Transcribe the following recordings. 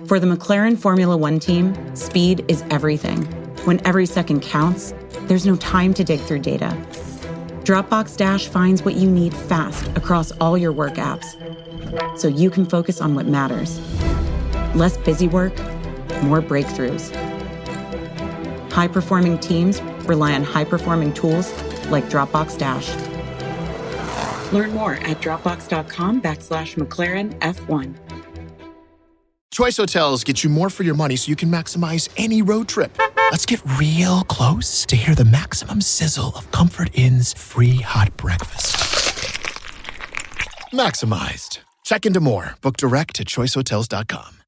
For the McLaren Formula One team, speed is everything. When every second counts, there's no time to dig through data. Dropbox Dash finds what you need fast across all your work apps, so you can focus on what matters. Less busy work, more breakthroughs. High-performing teams rely on high-performing tools like Dropbox Dash. Learn more at dropbox.com/McLaren F1. Choice Hotels get you more for your money so you can maximize any road trip. Let's get real close to hear the maximum sizzle of Comfort Inn's free hot breakfast. Maximized. Check into more. Book direct at choicehotels.com.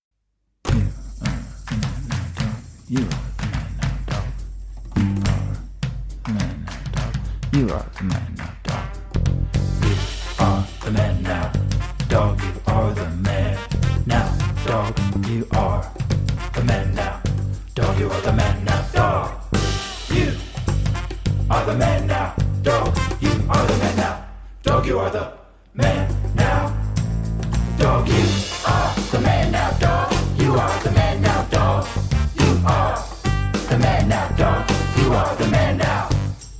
You are the man now, dog. You are the man now, dog. You are the man now, dog. You are the man now, dog. You are the man now, dog. You are the man now, dog. You are the man now, dog. You are the man now, dog. You are the man now, dog. You are the man now, dog. You are the man now, dog. You are the man now,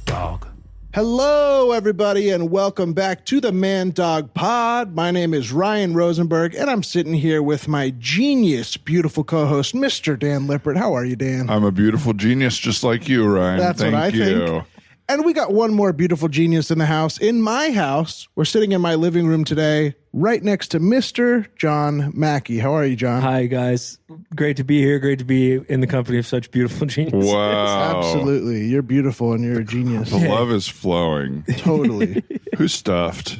dog. Hello, everybody, and welcome back to the Man Dog Pod. My name is Ryan Rosenberg, and I'm sitting here with my genius, beautiful co-host, Mr. Dan Lippert. How are you, Dan? I'm a beautiful genius just like you, Ryan. That's Thank what I you. think. And we got one more beautiful genius in the house. In my house, we're sitting in my living room today, right next to Mr. John Mackey. How are you, John? Hi, guys. Great to be here. Great to be in the company of such beautiful geniuses. Wow. Absolutely. You're beautiful and you're a genius. The love is flowing. Totally. Who's stuffed?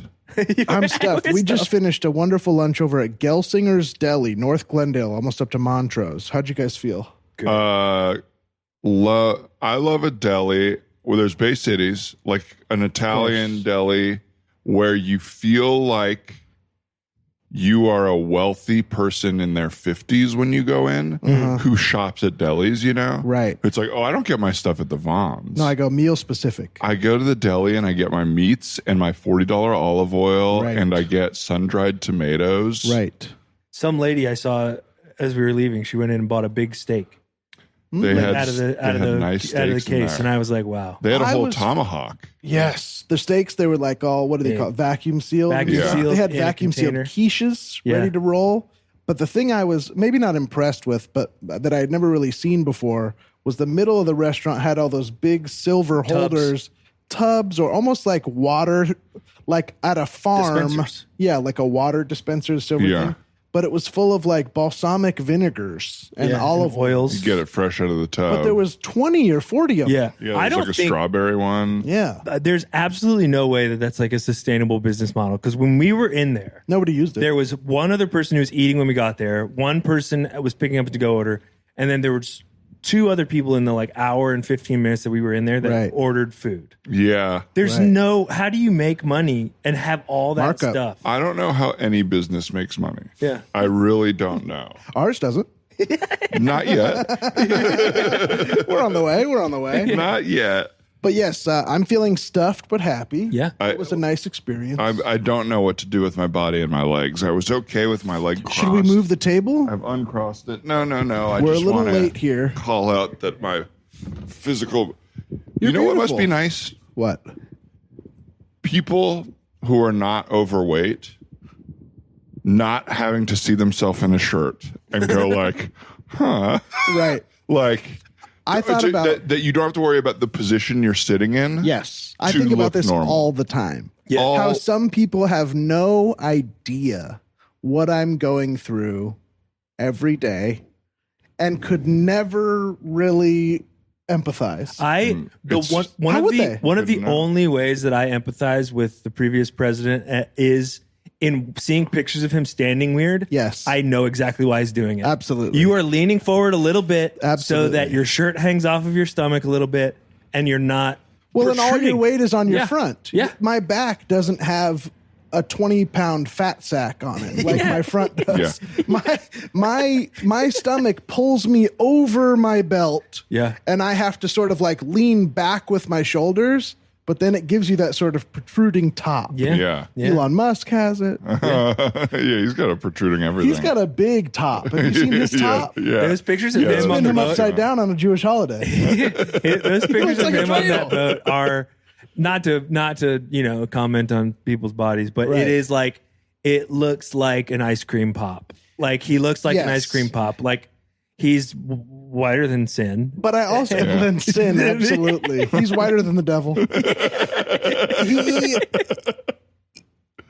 I'm stuffed. We just finished a wonderful lunch over at Gelsinger's Deli, North Glendale, almost up to Montrose. How'd you guys feel? I love a deli where there's Bay Cities, like an Italian deli where you feel like you are a wealthy person in their 50s when you go in who shops at delis, you know? Right. It's like, oh, I don't get my stuff at the Vons. No, I go meal specific. I go to the deli and I get my meats and my $40 olive oil and I get sun-dried tomatoes. Right. Some lady I saw as we were leaving, she went in and bought a big steak. They had out of the case, and I was like, "Wow!" They had a whole tomahawk. Yes, the steaks. They were like all what do they call it? Vacuum sealed? Sealed. They had vacuum sealed quiches ready to roll. But the thing I was maybe not impressed with, but that I had never really seen before, was the middle of the restaurant had all those big silver holders, tubs, or almost like water, like at a farm. Dispensers. Yeah, like a water dispenser, silver thing. But it was full of like balsamic vinegars and olive oils. You get it fresh out of the tub. But there was 20 or 40 of them. Yeah, I there's don't like a think, strawberry one. Yeah. There's absolutely no way that that's like a sustainable business model. Because when we were in there, nobody used it. There was one other person who was eating when we got there. One person was picking up a to-go order. And then there were two other people in the like hour and 15 minutes that we were in there that ordered food. Yeah. There's how do you make money and have all that Markup. stuff? I don't know how any business makes money. Yeah. I really don't know. Ours doesn't. Not yet. We're on the way. Not yet. But yes, I'm feeling stuffed but happy. Yeah. It was a nice experience. I don't know what to do with my body and my legs. I was okay with my leg crossed. Should we move the table? I've uncrossed it. No. We're a little late here. Call out that my physical... You're you know what must beautiful. be nice? What? People who are not overweight not having to see themselves in a shirt and go like, huh? Right. Like... I thought about that you don't have to worry about the position you're sitting in. Yes. I think about this all the time. Yeah. How some people have no idea what I'm going through every day and could never really empathize. One of the only ways that I empathize with the previous president is in seeing pictures of him standing weird. Yes. I know exactly why he's doing it. Absolutely. You are leaning forward a little bit Absolutely. so that your shirt hangs off of your stomach a little bit and you're not Well, and all your weight is on your front. Yeah. My back doesn't have a 20-pound fat sack on it like my front does. My stomach pulls me over my belt. Yeah. And I have to sort of like lean back with my shoulders but then it gives you that sort of protruding top. Yeah. Elon Musk has it. Yeah, he's got a protruding everything. He's got a big top. Have you seen his top? Yeah. There's pictures of him on Spin the him boat. upside down on a Jewish holiday. Those pictures of like a him on trail. that boat are not to comment on people's bodies, but Right. it is like it looks like an ice cream pop. Like he looks like an Yes. ice cream pop. Like he's whiter than sin. But I also than sin, absolutely. He's whiter than the devil.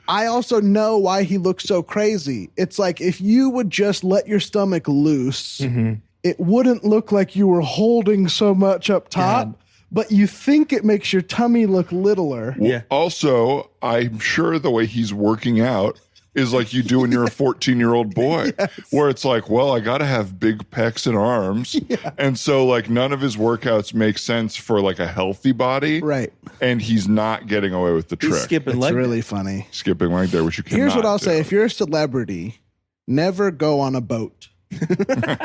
I also know why he looks so crazy. It's like if you would just let your stomach loose, it wouldn't look like you were holding so much up top, but you think it makes your tummy look littler. Yeah. Also, I'm sure the way he's working out is like you do when you're a 14-year-old boy, where it's like, well, I got to have big pecs and arms. And so like none of his workouts make sense for like a healthy body. Right. And he's not getting away with the He's trick. skipping It's leg. really funny. Skipping leg day, which you cannot Here's what I'll do. say. If you're a celebrity, never go on a boat.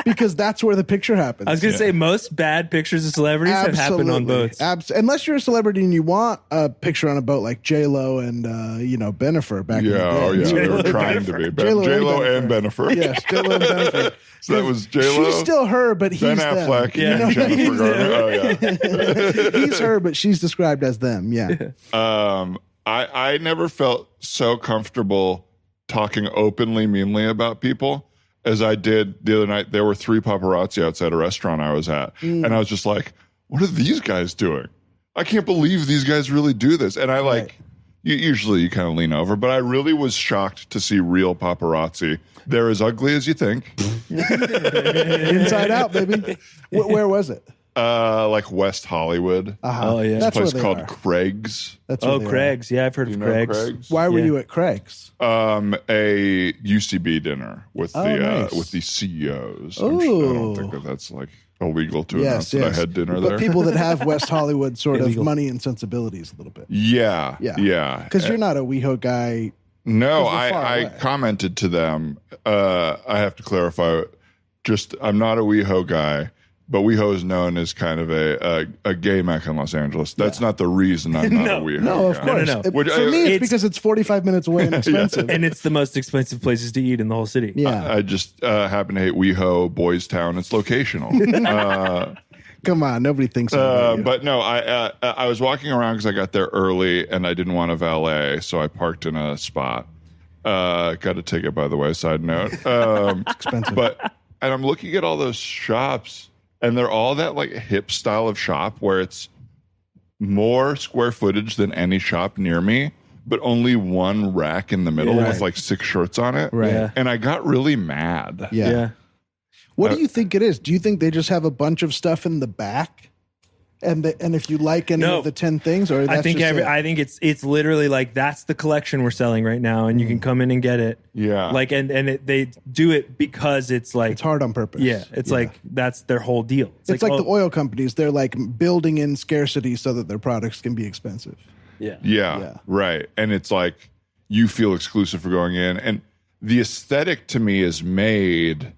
Because that's where the picture happens. I was gonna say most bad pictures of celebrities have happened on boats. Unless you're a celebrity and you want a picture on a boat like J-Lo and Benifer back in the day. They were J-Lo trying and to be. J-Lo and J-Lo and Benifer. Yes, J-Lo and Benifer. So that was J-Lo. She's still her, but he's Ben them. Affleck Yeah. and Jennifer Garner. Oh, yeah. He's her, but she's described as them. Yeah. I never felt so comfortable talking openly meanly about people as I did the other night. There were 3 paparazzi outside a restaurant I was at. And I was just like, what are these guys doing? I can't believe these guys really do this. And I like, usually you kind of lean over, but I really was shocked to see real paparazzi. They're as ugly as you think. Inside Out, baby. Where was it? Like West Hollywood. Oh yeah. That's Place where they called are. Craig's. That's where Oh, they are. Craig's. Yeah, I've heard You of know Craig's. Craig's? Why were Yeah. you at Craig's? A UCB dinner with nice. with the CEOs. I Ooh. don't think that's like illegal to announce that I had dinner but there. people that have West Hollywood sort of Illegal. money and sensibilities a little bit. Yeah. Because you're not a WeHo guy. No, 'cause we're far I away. commented to them. I have to clarify. I'm not a WeHo guy, but WeHo is known as kind of a gay Mecca in Los Angeles. That's not the reason I'm not a WeHo No, of guy. course. no. Would- For me, it's it's- because it's 45 minutes away and expensive. And it's the most expensive places to eat in the whole city. Yeah. I just happen to hate WeHo, Boys Town. It's locational. Come on. Nobody thinks about you. But no, I was walking around because I got there early and I didn't want to valet, so I parked in a spot. Got a ticket, by the way. Side note, expensive. and I'm looking at all those shops, and they're all that like hip style of shop where it's more square footage than any shop near me, but only one rack in the middle Yeah. with like 6 shirts on it. Right. Yeah. And I got really mad. Yeah. Yeah. What do you think it is? Do you think they just have a bunch of stuff in the back? And if you like any No. of the 10 things, or that's I think just it? I think it's literally like that's the collection we're selling right now, and you can come in and get it. Yeah. Like they do it because it's like it's hard on purpose. Yeah, it's like that's their whole deal. It's like oh, the oil companies. They're like building in scarcity so that their products can be expensive. yeah. Yeah, right. And it's like you feel exclusive for going in. And the aesthetic to me is made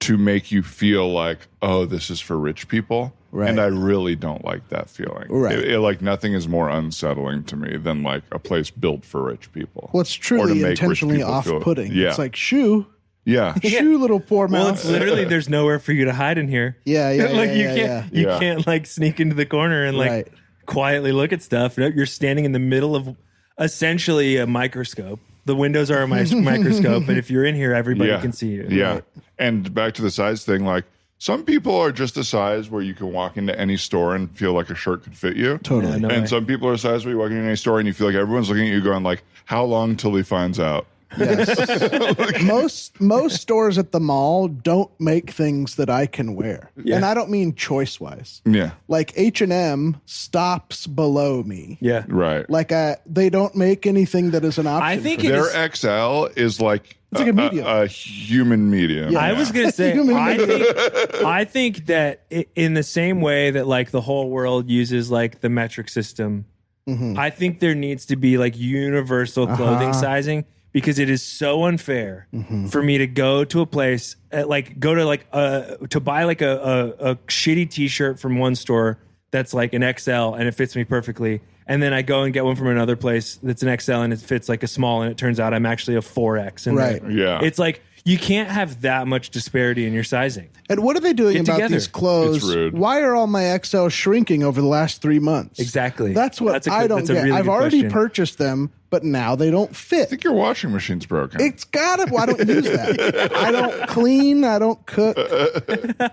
to make you feel like, oh, this is for rich people. Right. And I really don't like that feeling. Right. Like nothing is more unsettling to me than like a place built for rich people. Well, it's Or to truly make rich intentionally people feel- off-putting. Yeah. It's like shoo, yeah. shoo, little poor Well, mouth. it's literally there's nowhere for you to hide in here. Yeah, yeah, like yeah, you yeah, can't yeah. you Yeah. can't like sneak into the corner and like Right. quietly look at stuff. You're standing in the middle of essentially a microscope. The windows are a microscope, and if you're in here, everybody Yeah. can see you. Yeah. Right. And back to the size thing, like some people are just a size where you can walk into any store and feel like a shirt could fit you. Totally. Yeah, no And way. some people are a size where you walk into any store and you feel like everyone's looking at you going like, how long till he finds out? Yes. most stores at the mall don't make things that I can wear. And I don't mean choice wise. Yeah. Like H&M stops below me. Yeah. Right. Like they don't make anything that is an option. I think for it me. is- Their XL is like, It's like a medium. a human medium. Yeah. I was gonna say, Human I think that in the same way that like the whole world uses like the metric system, Mm-hmm. I think there needs to be like universal clothing sizing because it is so unfair Mm-hmm. for me to go to a place to buy like a shitty T-shirt from one store that's like an XL and it fits me perfectly, And then I go and get one from another place that's an XL and it fits like a small, and it turns out I'm actually a 4X. And Right. Yeah. it's like you can't have that much disparity in your sizing. And what are they doing Get about together. these clothes? It's rude. Why are all my XL shrinking over the last 3 months? Exactly. That's what That's a I good- don't that's a get. really I've good already question. purchased them, but now they don't I fit. think your washing machine's broken. It's got it. Well, I don't use that. I don't clean. I don't cook.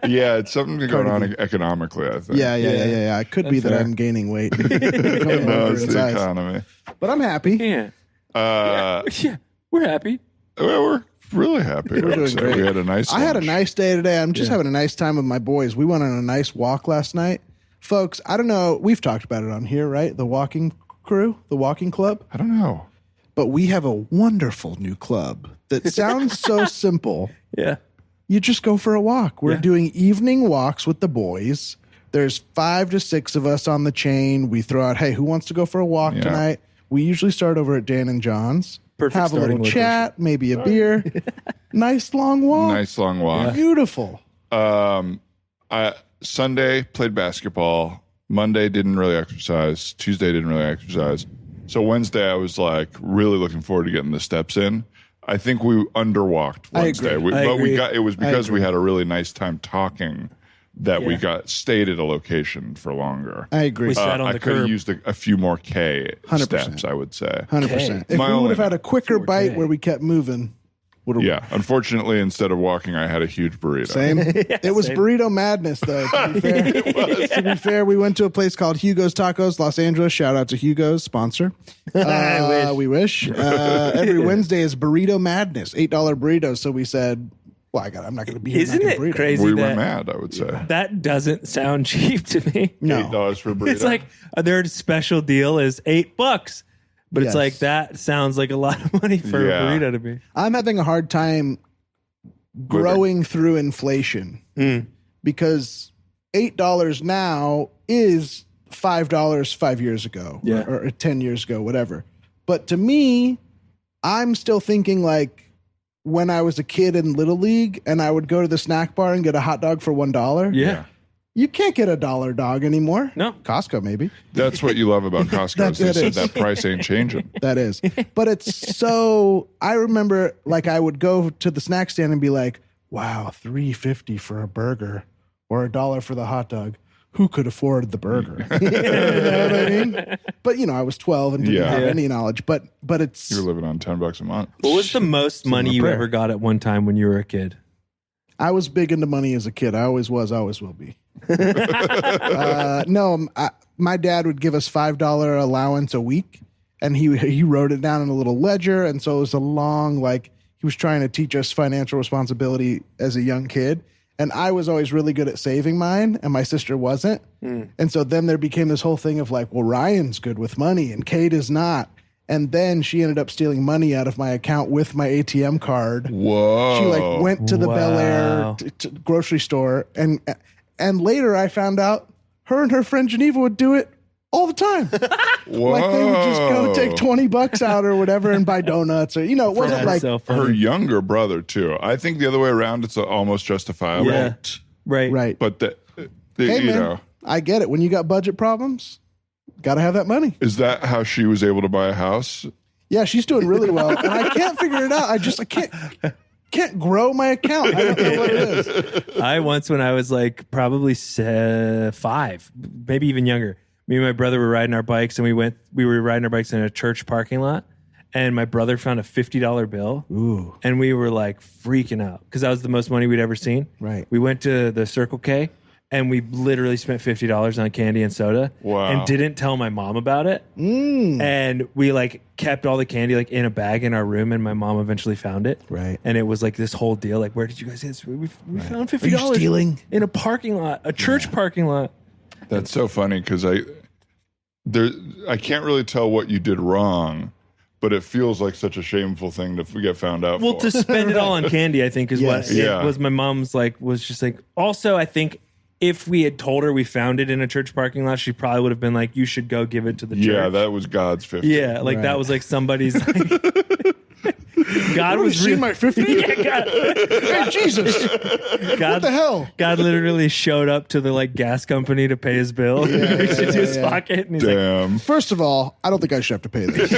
Yeah, it's something going on economically, I think. Yeah. It could be that fair. I'm gaining weight. Coming No, over it's in the size. economy. But I'm happy. Yeah. Uh, Yeah. We're happy. well, we're really happy. I would doing say. great. We had a nice I had a lunch. nice day today. I'm just having a nice time with my boys. We went on a nice walk last night. Folks, I don't know. We've talked about it on here, right? The walking crew, the walking club. I don't know. But we have a wonderful new club that sounds so simple. Yeah. You just go for a walk. We're Yeah. doing evening walks with the boys. There's 5 to 6 of us on the chain. We throw out, hey, who wants to go for a walk Yeah. tonight? We usually start over at Dan and John's. Perfect Have a little starting location. chat, maybe a beer. Nice long walk. Nice long walk. Beautiful. Sunday played basketball. Monday didn't really exercise. Tuesday didn't really exercise. So Wednesday I was like really looking forward to getting the steps in. I think we underwalked I Wednesday. agree. I But we agree. got it was because we agree. had a really nice time talking that we Yeah. stayed at a location for longer. I agree. We sat on I the could have curb. used a few more K 100%. steps, I would say. 100%. If My we only- would have had a quicker bite 4K. where we kept moving, would have Yeah. Unfortunately, instead of walking, I had a huge burrito. Same. It was same. burrito madness, though. To be fair, to be fair, we went to a place called Hugo's Tacos, Los Angeles. Shout out to Hugo's sponsor. We wish. Every Wednesday is burrito madness, $8 burritos. So we said, "Well, I'm not going to be here Isn't making it burrito." crazy We were that mad, I would say. that doesn't sound cheap to me? No, $8 for a burrito. It's like their special deal is $8, but Yes. it's like that sounds like a lot of money for Yeah. a burrito to be. I'm having a hard time growing through inflation because $8 now is $5 5 years ago Yeah. or 10 years ago, whatever. But to me, I'm still thinking like when I was a kid in Little League and I would go to the snack bar and get a hot dog for $1. Yeah. You can't get a dollar dog anymore. No. Costco, maybe. That's what you love about Costco. Is they That said is. that price ain't changing. That is. But it's so I remember like I would go to the snack stand and be like, wow, $3.50 for a burger or $1 for the hot dog. Who could afford the burger? You know what I mean? But I was 12 and didn't Yeah. have Yeah. any knowledge. But it's You're living on $10 a month. What was the most money you prayer. ever got at one time when you were a kid? I was big into money as a kid. I always was, always will be. No, my dad would give us $5 allowance a week, and he wrote it down in a little ledger, and so it was a long he was trying to teach us financial responsibility as a young kid. And I was always really good at saving mine, and my sister wasn't. And so then there became this whole thing of like, well, Ryan's good with money, and Kate is not. And then she ended up stealing money out of my account with my ATM card. Whoa. She went to the Bel Air Wow. grocery store, and later I found out her and her friend Geneva would do it all the time. Whoa. Like they would just go take $20 out or whatever and buy donuts, or it wasn't That's like so Her funny. younger brother, too. I think the other way around, it's almost justifiable. Yeah. Right. right. But, Hey you man, know, I get it. When you got budget problems, got to have that money. is that how she was able to buy a house? Yeah, she's doing really well, and I can't figure it out. I can't grow my account. I don't know what it is. I once, when I was like probably 5, maybe even younger, me and my brother were riding our bikes, and we were riding our bikes in a church parking lot, and my brother found a $50 bill. Ooh, And we were like freaking out because that was the most money we'd ever seen. Right. We went to the Circle K and we literally spent $50 on candy and soda. Wow. And didn't tell my mom about it. And we like kept all the candy like in a bag in our room, and my mom eventually found it. Right. And it was like this whole deal. Like, where did you guys get this? We found $50 Are you stealing? in a parking lot, a church parking lot. That's so funny because I can't really tell what you did wrong, but it feels like such a shameful thing to get found out Well, for. to spend it all on candy, I think is Yes. what it Yeah. was. My mom's was just like, also, I think if we had told her we found it in a church parking lot, she probably would have been like, you should go give it to the church. Yeah, that was God's 50. Yeah, like that Right. was like somebody's like, God was was seen my 50. Yeah, God, Hey, Jesus. What the hell? God literally showed up to the like gas company to pay his bill. He reached into his pocket and he's like, Damn. First of all, I don't think I should have to pay this.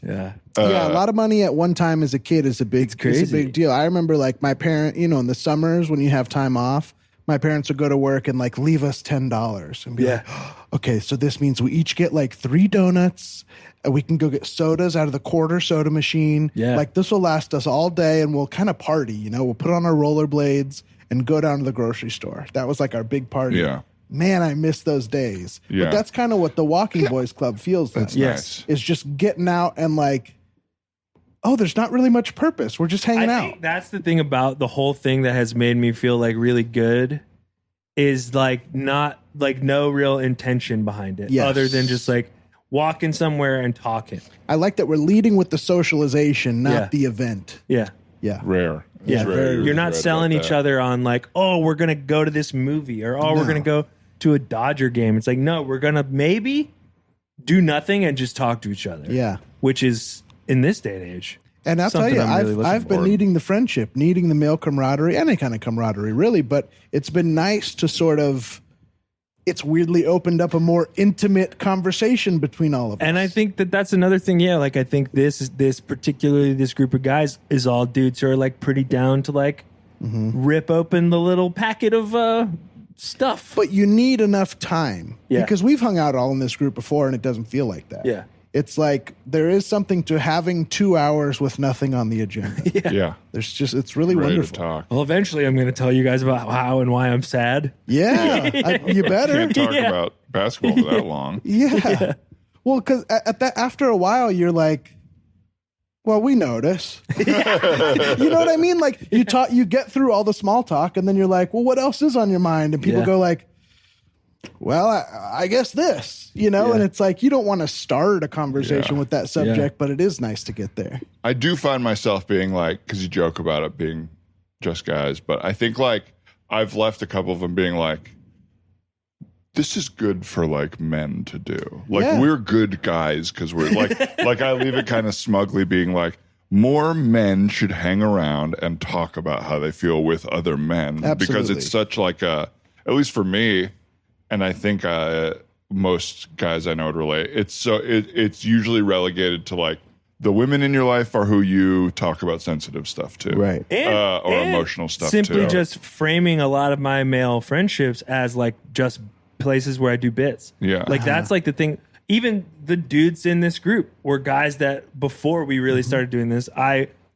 yeah. Yeah, a lot of money at one time as a kid is a big, crazy. it's a big deal. I remember like my parent, you know, in the summers when you have time off, my parents would go to work and like leave us $10 and be like, okay, so this means we each get like 3 donuts and we can go get sodas out of the quarter soda machine. Yeah. Like this will last us all day and we'll kind of party, you know, we'll put on our rollerblades and go down to the grocery store. That was like our big party. Yeah. Man, I miss those days. Yeah. But that's kind of what the Walking Boys Club feels like. That's Yes. nice. Is just getting out and like, oh, there's not really much purpose. We're just hanging I out. think that's the thing about the whole thing that has made me feel like really good is like not like no real intention behind it Yes. other than just like walking somewhere and talking. I like that we're leading with the socialization, not Yeah. the event. Yeah. Yeah. Rare. Yeah. It's rare. You're not Right selling about each that. other on like, oh, we're going to go to this movie or oh, we're going to go to a Dodger game. It's like, no, we're going to maybe do nothing and just talk to each other. Yeah. Which is in this day and age. And I'll tell something you, I'm really looking I've been forward. needing the friendship, needing the male camaraderie, any kind of camaraderie, really. But it's been nice to sort of, it's weirdly opened up a more intimate conversation between all of us. And I think that that's another thing. Yeah, like I think this particularly this group of guys is all dudes who are like pretty down to like rip open the little packet of stuff. But you need enough time. Yeah. Because we've hung out all in this group before and it doesn't feel like that. Yeah. It's like there is something to having 2 hours with nothing on the agenda. Yeah. There's just, it's really Ready to wonderful. talk. Well, eventually I'm going to tell you guys about how and why I'm sad. Yeah. You better. Can't talk Yeah. about basketball for that long. Yeah. Well, because at that, after a while, you're like, well, we notice. You know what I mean? Like you get through all the small talk, and then you're like, well, what else is on your mind? And people Yeah. go like, well, I guess this, you know, Yeah. and it's like you don't want to start a conversation Yeah. with that subject, but it is nice to get there. I do find myself being like, because you joke about it being just guys, but I think like I've left a couple of them being like, this is good for like men to do. Like Yeah. we're good guys because we're like, like I leave it kind of smugly being like, more men should hang around and talk about how they feel with other men because Absolutely. it's such like a, at least for me, and I think most guys I know would relate. It's usually relegated to like the women in your life are who you talk about sensitive stuff to, Right. or emotional stuff Simply too. just framing a lot of my male friendships as like just places where I do bits. Yeah. Like that's like the thing. Even the dudes in this group were guys that before we really started doing this,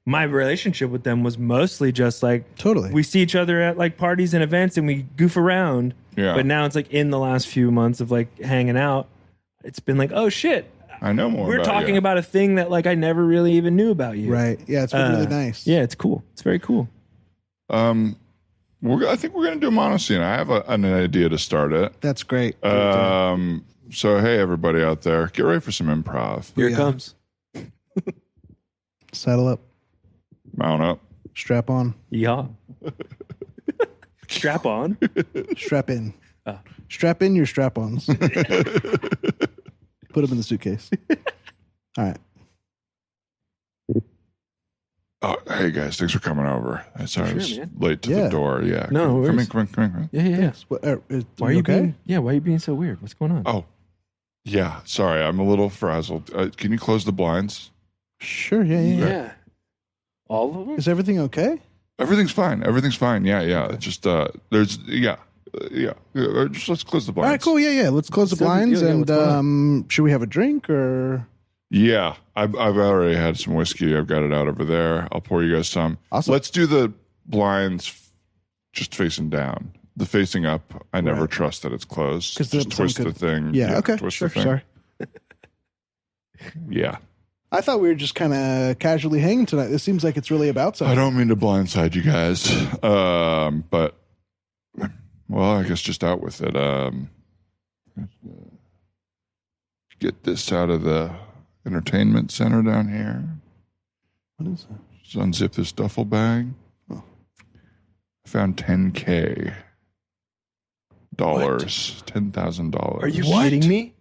my relationship with them was mostly just like Totally. we see each other at like parties and events and we goof around. Yeah. But now it's like in the last few months of like hanging out, it's been like, oh shit. I know more. We're about talking you. about a thing that like I never really even knew about you. Right. Yeah. It's been really nice. Yeah, it's cool. It's very cool. I think we're gonna do a monoscene. I have an idea to start it. That's great. So hey, everybody out there, get ready for some improv. Here Yeah. it comes. Settle up. Mount up. Strap on. Yeah. Strap on. Strap in. Strap in your strap-ons. Put them in the suitcase. All right. Oh, hey guys, thanks for coming over. Sorry, I was man. late to Yeah. the door. Yeah, No, no come worries. in. Come in. Yeah, yeah, yeah. What, Why are you okay? why are you being so weird? What's going on? Oh, yeah. Sorry, I'm a little frazzled. Can you close the blinds? Sure. Yeah. yeah. All of them? Is everything okay? Everything's fine. Everything's fine. Yeah. It's just there's just let's close the blinds. All right, cool. Yeah. Let's close the So, blinds. yeah, And what's going should we have a drink or? Yeah, I've already had some whiskey. I've got it out over there. I'll pour you guys some. Awesome. Let's do the blinds just facing down. The facing up, I never Right. trust that it's closed. 'Cause Just then twist someone the thing. Yeah. Okay. Twist Sure. the thing. Sorry. Yeah. I thought we were just kind of casually hanging tonight. This seems like it's really about I something. don't mean to blindside you guys, but well, I guess just out with it. Get this out of the entertainment center down here. What is that? Just unzip this duffel bag. Oh. I found $10,000. $10,000. Are you kidding me?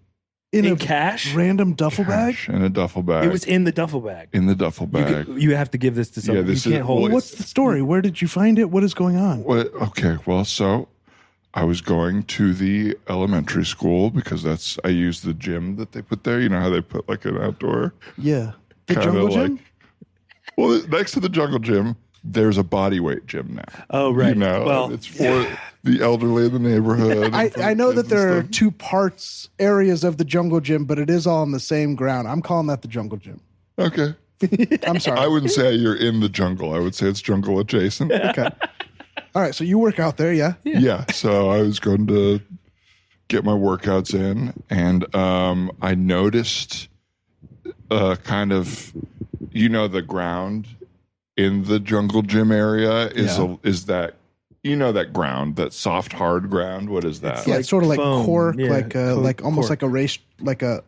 In cash? random duffel bag. Cash in a duffel bag. It was in the duffel bag. in the duffel bag. You have to give this to someone. this you can't is- hold well, it. What's the story? Where did you find it? What is going on? What? Okay, well, so I was going to the elementary school because I use the gym that they put there. You know how they put like an outdoor Yeah, the kinda jungle like- gym. Well, next to the jungle gym, there's a body weight gym now. Oh, right. You know, Well, it's for the elderly in the neighborhood. I know that there are are two areas of the jungle gym, but it is all on the same ground. I'm calling that the jungle gym. Okay. I'm sorry. I wouldn't say you're in the jungle. I would say it's jungle adjacent. Okay. All right. So you work out there, yeah? Yeah. So I was going to get my workouts in, and I noticed kind of, the ground in the jungle gym area is that, that ground, that soft, hard ground. What is that? Yeah, it's sort of like foam. cork, Yeah, like almost cork. like a race, like a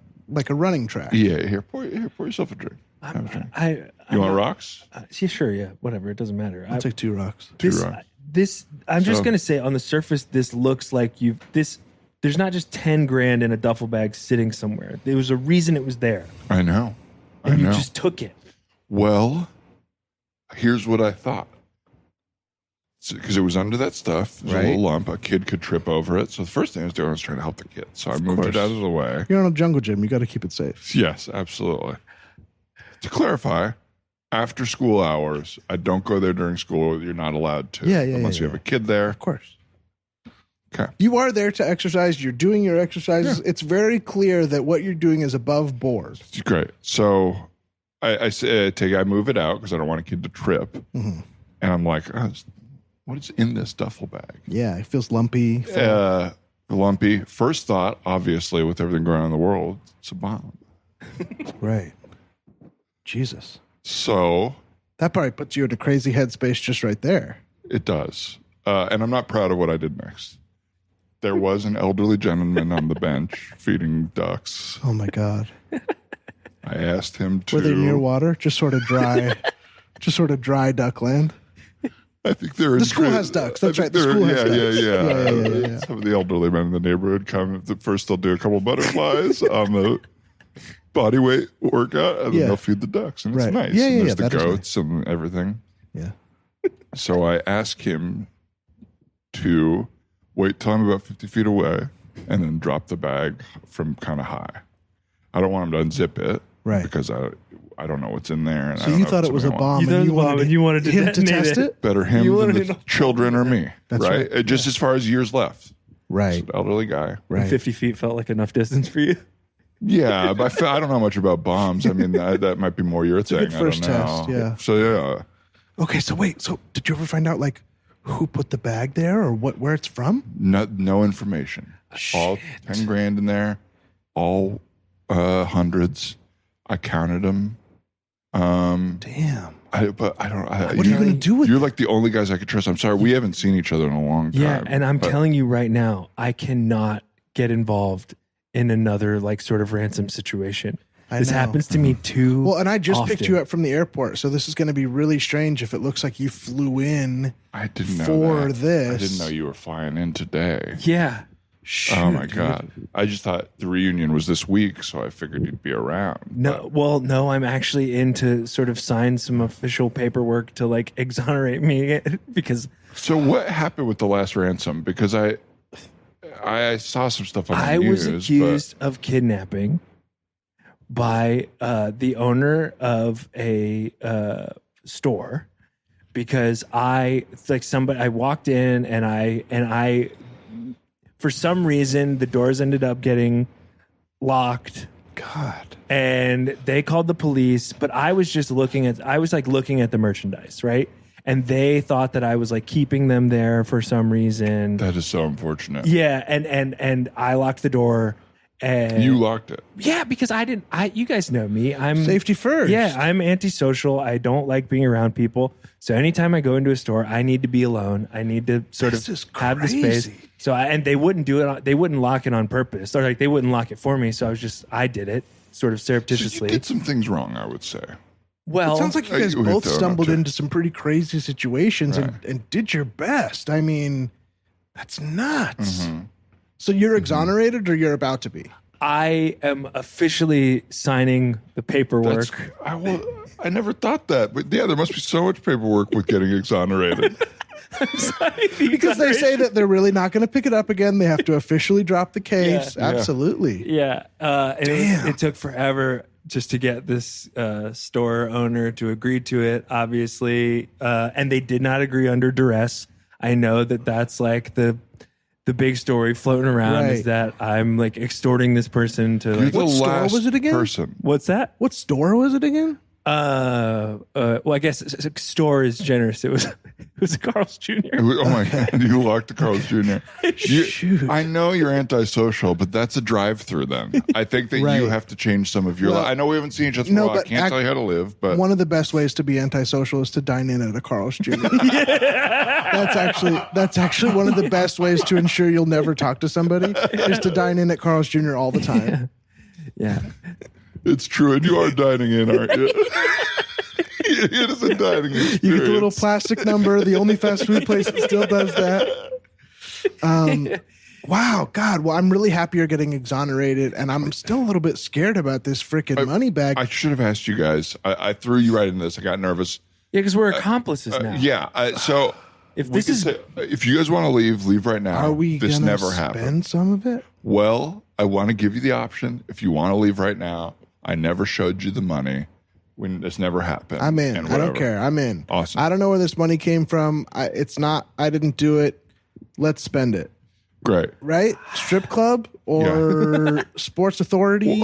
running track. Yeah. Here, pour yourself a drink. Have a drink. You want rocks? Yeah, sure. Yeah, whatever. It doesn't matter. I'll take 2 rocks. I'm just So- gonna say on the surface, this looks like there's not just 10 grand in a duffel bag sitting somewhere. There was a reason it was there, I know. and you just took it. Well, here's what I thought. Because it was under that stuff, there's a little lump. A kid could trip over it. So the first thing I was doing was trying to help the kid. So I moved it out of the way. You're on a jungle gym. You got to keep it safe. Yes, absolutely. To clarify, after school hours, I don't go there during school. You're not allowed to. Yeah, unless you have a kid there. Of course. Okay. You are there to exercise. You're doing your exercises. It's very clear that what you're doing is above board. It's great. So I move it out because I don't want a kid to trip. Mm-hmm. And I'm like, what is in this duffel bag? Yeah, it feels lumpy. Lumpy. First thought, obviously, with everything going on in the world, it's a bomb. Right. Jesus. So That probably puts you in a crazy headspace just right there. it does. And I'm not proud of what I did next. There was an elderly gentleman on the bench feeding ducks. Oh my God. I asked him to. Were they near water? Just sort of dry, duckland. I think they're in The school has ducks. That's right. The school has ducks. Yeah. Some of the elderly men in the neighborhood come. First, they'll do a couple butterflies on the body weight workout, and then they'll feed the ducks, and it's Right. nice. Yeah, and yeah, there's yeah, the that is goats and everything. Yeah. So I ask him to wait till I'm about 50 feet away, and then drop the bag from kind of high. I don't want him to unzip it, Right. Because I don't know what's in there. And I So don't you know thought if it was a somebody bomb, You thought it was a bomb and you wanted to him to detonate test it? it? better him You than wanted the to know. children or me, That's right? right. Just as far as years left. Right. It's an elderly guy. Right. 50 feet felt like enough distance for you. Yeah, but I don't know much about bombs. I mean, that might be more your thing. good first I don't know. test, yeah. So yeah, Okay. So wait. So did you ever find out like who put the bag there or where it's from? no information. All 10 grand in there, all hundreds. I counted them. Damn. But I don't. What are you going to do with You're it? like the only guys I could trust. I'm sorry, we haven't seen each other in a long time. Yeah, and I'm but- telling you right now, I cannot get involved in another like sort of ransom situation. I This know. happens to me too. Well, and I just often. picked you up from the airport, so this is going to be really strange if it looks like you flew in. I didn't know for that. this. I didn't know you were flying in today. Yeah. Oh my Shoot, god! I just thought the reunion was this week, so I figured you'd be around. No, well, no, I'm actually in to sort of sign some official paperwork to like exonerate me because So what happened with the last ransom? Because I saw some stuff on the I news. was accused of kidnapping by the owner of a store because I walked in and I for some reason the doors ended up getting locked God. and they called the police, but I was looking at the merchandise, right? And they thought that I was like keeping them there for some reason. That is so unfortunate. Yeah, and I locked the door. And You locked it. yeah, because you guys know me. I'm Safety first. Yeah, I'm antisocial. I don't like being around people. So anytime I go into a store, I need to be alone. I need to sort This of is have the space. crazy. So and they wouldn't do it. They wouldn't lock it on purpose, or like they wouldn't lock it for me. So I did it sort of So you surreptitiously. did some things wrong, I would say. Well, It sounds like you guys we both don't know, stumbled too. into some pretty crazy situations and did your best. I mean, that's nuts. Mm-hmm. So you're exonerated or you're about to be? I am officially signing the paperwork. I never thought that, but yeah, there must be so much paperwork with getting exonerated. Because they say that they're really not going to pick it up again. They have to officially drop the case. Yeah. Absolutely. Yeah. And it took forever just to get this store owner to agree to it, obviously. And they did not agree under duress. I know that that's like the big story floating around is that I'm like extorting this person to like. What store was it again? What's that? What store was it again? Well, I guess store is generous. It was a Carl's Jr. Oh my God, you locked the Carl's Jr. Shoot. I know you're antisocial, but that's a drive-through then. I think that you have to change some of your life. I know we haven't seen each other for a while. I can't tell you how to live, but one of the best ways to be antisocial is to dine in at a Carl's Jr. That's actually one of the best ways to ensure you'll never talk to somebody is to dine in at Carl's Jr. all the time. Yeah. It's true, and you are dining in, aren't you? It is a dining experience. You get the little plastic number, the only fast food place that still does that. Wow, God. Well, I'm really happy you're getting exonerated, and I'm still a little bit scared about this freaking money bag. I should have asked you guys. I threw you right into this. I got nervous. Yeah, because we're accomplices now. Yeah. So if you guys want to leave right now. Are we this gonna never happened. Spend some of it? Well, I want to give you the option. If you want to leave right now, I never showed you the money. When this never happened. I'm in. I don't care. I'm in. Awesome. I don't know where this money came from. I didn't do it. Let's spend it. Great. Right? Strip club or Sports Authority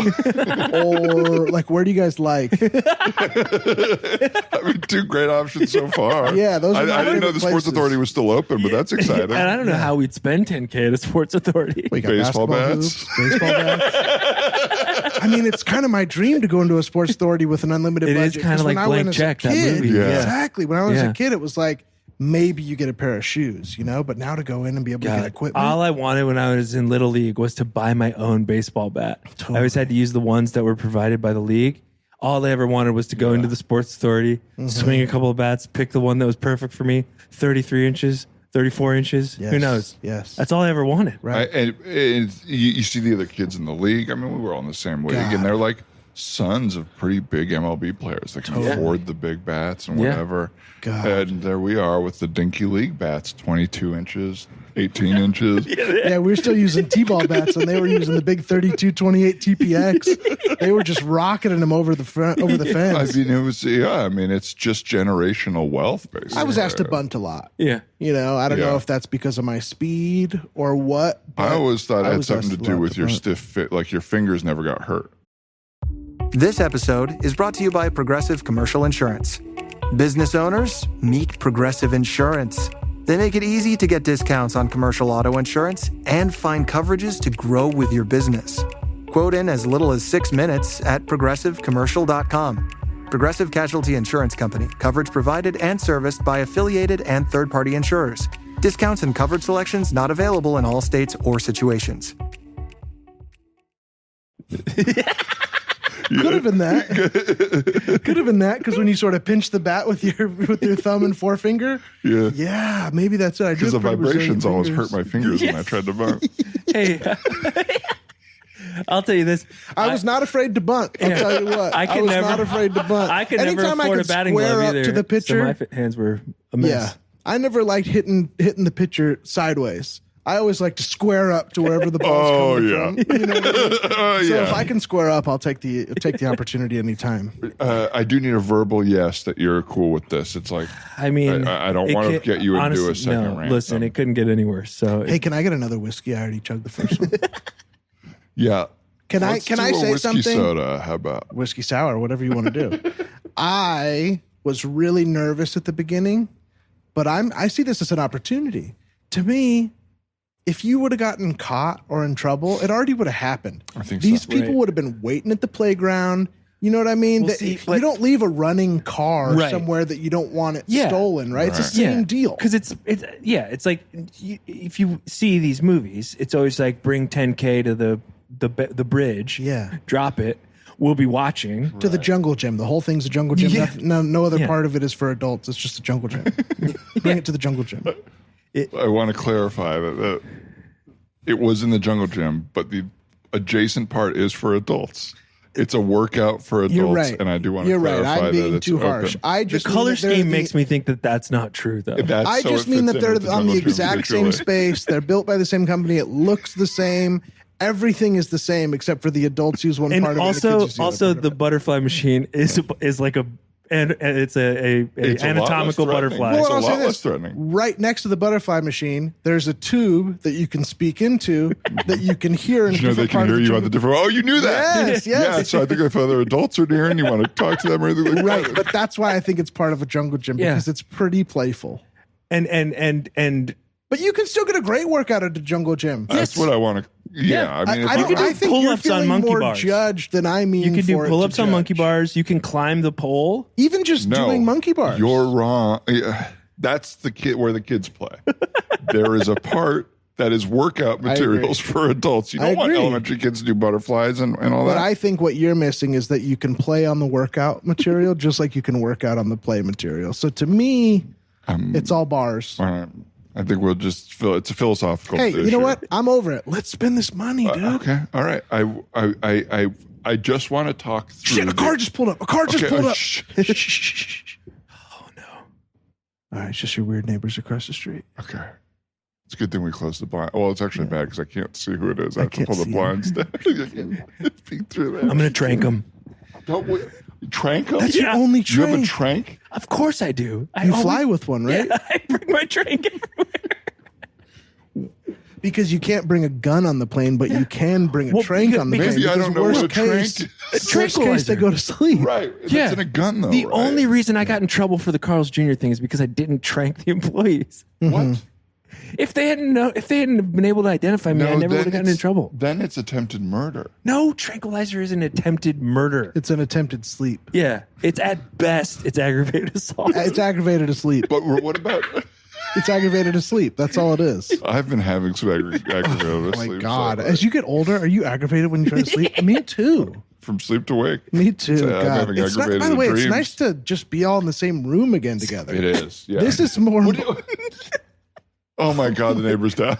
or like, where do you guys like? I mean, two great options so far. Yeah, those are my I didn't know the favorite Sports places. Authority was still open, but that's exciting. And I don't know how we'd spend $10K at a Sports Authority. We got Baseball basketball bats? hoops, baseball bats. I mean, it's kind of my dream to go into a Sports Authority with an unlimited It budget. is kind of 'Cause like when I went Blank as a Check, that kid- movie. Yeah. Exactly. When I was Yeah. a kid, it was like, maybe you get a pair of shoes, but now to go in and be able to get equipment. All I wanted when I was in Little League was to buy my own baseball bat. I always had to use the ones that were provided by the league. All I ever wanted was to go into the Sports Authority, swing a couple of bats, pick the one that was perfect for me, 33 inches, 34 inches. Yes. Who knows? Yes. That's all I ever wanted. Right. And you see the other kids in the league. I mean, we were all in the same league, and they're like sons of pretty big MLB players that can afford the big bats and whatever. God. And there we are with the dinky league bats, 22 inches, 18 inches. Yeah, we were still using T-ball bats, and they were using the big 32-28 TPX. They were just rocketing them over the fence. I mean, it's just generational wealth, basically. I was asked to bunt a lot. Yeah. I don't know if that's because of my speed or what. I always thought it had was something to asked a do lot with to your bunt. stiff fit, like your fingers never got hurt. This episode is brought to you by Progressive Commercial Insurance. Business owners, meet Progressive Insurance. They make it easy to get discounts on commercial auto insurance and find coverages to grow with your business. Quote in as little as 6 minutes at progressivecommercial.com. Progressive Casualty Insurance Company. Coverage provided and serviced by affiliated and third-party insurers. Discounts and coverage selections not available in all states or situations. Could have been that. Could have been that because when you sort of pinch the bat with your thumb and forefinger. Yeah, maybe that's it. I do Because the have pretty vibrations resilient always fingers. hurt my fingers when I tried to bunt. Hey, I'll tell you this. I was not afraid to bunt. I'll tell you what. I was never- not afraid to bunt. I could never Anytime afford I a could batting square glove up either. to the pitcher. So my hands were a mess. Yeah, I never liked hitting the pitcher sideways. I always like to square up to wherever the ball's coming from. You know what I mean? So if I can square up, I'll take the opportunity anytime. I do need a verbal yes that you're cool with this. It's like, I mean, I don't want to get you into a second rant. Listen, it couldn't get any worse. So Hey, can I get another whiskey? I already chugged the first one. Yeah. Can I do say a whiskey something? soda. How about? Whiskey sour, whatever you want to do. I was really nervous at the beginning, but I see this as an opportunity. To me, if you would have gotten caught or in trouble, it already would have happened. I think These so. people Right. would have been waiting at the playground. You know what I mean? Well, That- see, you but- don't leave a running car Right. somewhere that you don't want it Yeah. stolen, right? It's the same deal. Because it's like if you see these movies, it's always like bring 10K to the bridge, Yeah. drop it. We'll be watching. To the jungle gym. The whole thing's a jungle gym. Yeah. No other Yeah. part of it is for adults. It's just a jungle gym. Bring it to the jungle gym. I want to clarify that it was in the jungle gym, but the adjacent part is for adults. It's a workout for adults, You're right. and I do want to You're clarify right. I'm being that it's too open. harsh. I The just color mean that they're scheme the- makes me think that that's not true, though. That's I so just it mean fits that in they're with on the jungle gym exact same visually. space. They're built by the same company. It looks the same. Everything is the same except for the adults use one And part of it. also, And the kids use also the other the part butterfly machine is like a and it's a It's a lot anatomical less threatening. butterfly. It's Well, a I'll say lot this. less threatening. Right next to the butterfly machine, there's a tube that you can speak into that you can hear in You know, they different can part hear of the you on the different. Oh, you knew that? Yes, yes. Yeah, so I think if other adults are near and you want to talk to them or anything like Right, that. but that's why I think it's part of a jungle gym Yeah. because it's pretty playful. And But you can still get a great workout at the jungle gym. That's what I want to. Yeah, Yeah. I mean, if I you don't. could- I think you're pull-ups on feeling monkey more bars. judged than I mean. you can do for it to pull-ups on monkey judge. bars. You can climb the pole. Even just no, doing monkey bars. You're wrong. Yeah, that's the kid where the kids play. There is a part that is workout materials for adults. You I don't want agree. elementary kids to do butterflies and all But that. I think what you're missing is that you can play on the workout material just like you can work out on the play material. So to me, it's all bars. All right. I think we'll just feel it's a philosophical Hey, issue. you know what? I'm over it. Let's spend this money, dude. Okay. All right. I just want to talk through. Shit, a car just pulled up. A car just Okay, pulled up. shh. Oh no! All right, it's just your weird neighbors across the street. Okay. It's a good thing we closed the blind. Well, it's actually bad because I can't see who it is. I have to can't pull the see blinds down. I can't peek through there. I'm gonna trank him. Don't we, trank 'em? That's your only You have a trank. trank? Of course I do. You fly with one, right? Yeah, I bring my trank everywhere. Because you can't bring a gun on the plane, but you can bring a Well, trank on the because- plane. Maybe I because don't know what a worst case, trank worst case, they Tranquilizer. go to sleep. Right. Yeah. It's in a gun, though. The right? only reason I got in trouble for the Carl's Jr. thing is because I didn't trank the employees. What? If they hadn't been able to identify me, I never then would have gotten in it's- trouble. Then it's attempted murder. No, tranquilizer is an attempted murder. It's an attempted sleep. Yeah, it's at best it's aggravated assault. It's aggravated asleep. But what about? It's aggravated asleep. That's all it is. I've been having some aggravated Oh my sleep. God. So, As you get older, are you aggravated when you try to sleep? Me too. from sleep to wake. Me too. I'm God. having It's not, by aggravated the way, dreams. it's nice to just be all in the same room again together. It is. Yeah. This is more. Oh my God, the neighbor's down.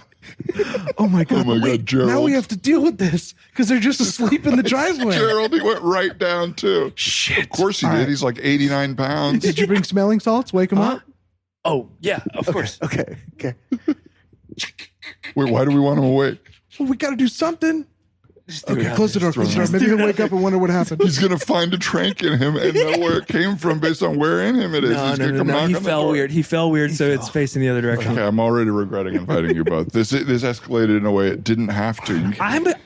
Oh my God. Oh my God, wait, Gerald. now we have to deal with this because they're just asleep in the driveway. Gerald, he went right down too. Shit. Of course he All did. right. He's like 89 pounds. Did you bring smelling salts? Wake him up? Oh yeah, of course. Okay. Okay. Wait, why do we want him awake? Well, we got to do something. threw it Okay, out close the door. Close the door. Maybe he'll wake up and wonder what happened. He's gonna find a trank in him and know where it came from based on where in him it is. No, He's no, gonna no, come no. knock He on the fell door. weird. He fell weird, so it's facing the other direction. Okay, I'm already regretting inviting you both. This escalated in a way it didn't have to.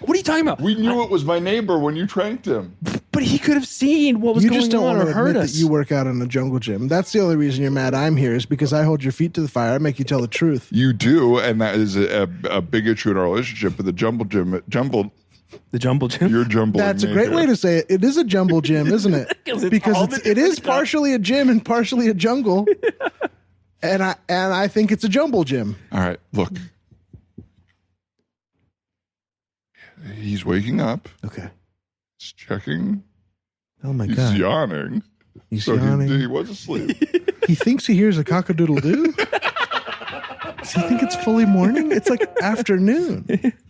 What are you talking about? We knew it was my neighbor when you tranked him. But he could have seen what was You going just don't on want or to heard admit us. that you work out in a jungle gym. That's the only reason you're mad I'm here is because I hold your feet to the fire. I make you tell the truth. You do, and that is a big issue in our relationship. But the the jumble gym. you're jumbling. That's a me great here. way to say it. It is a jumble gym, isn't it? Because all the it is different partially a gym and partially a jungle. and I think it's a jumble gym. All right, look. He's waking up. Okay. He's checking. Oh my He's God. yawning. He's So yawning. he was asleep. He thinks he hears a cock-a-doodle-doo. Does he think it's fully morning? It's like afternoon.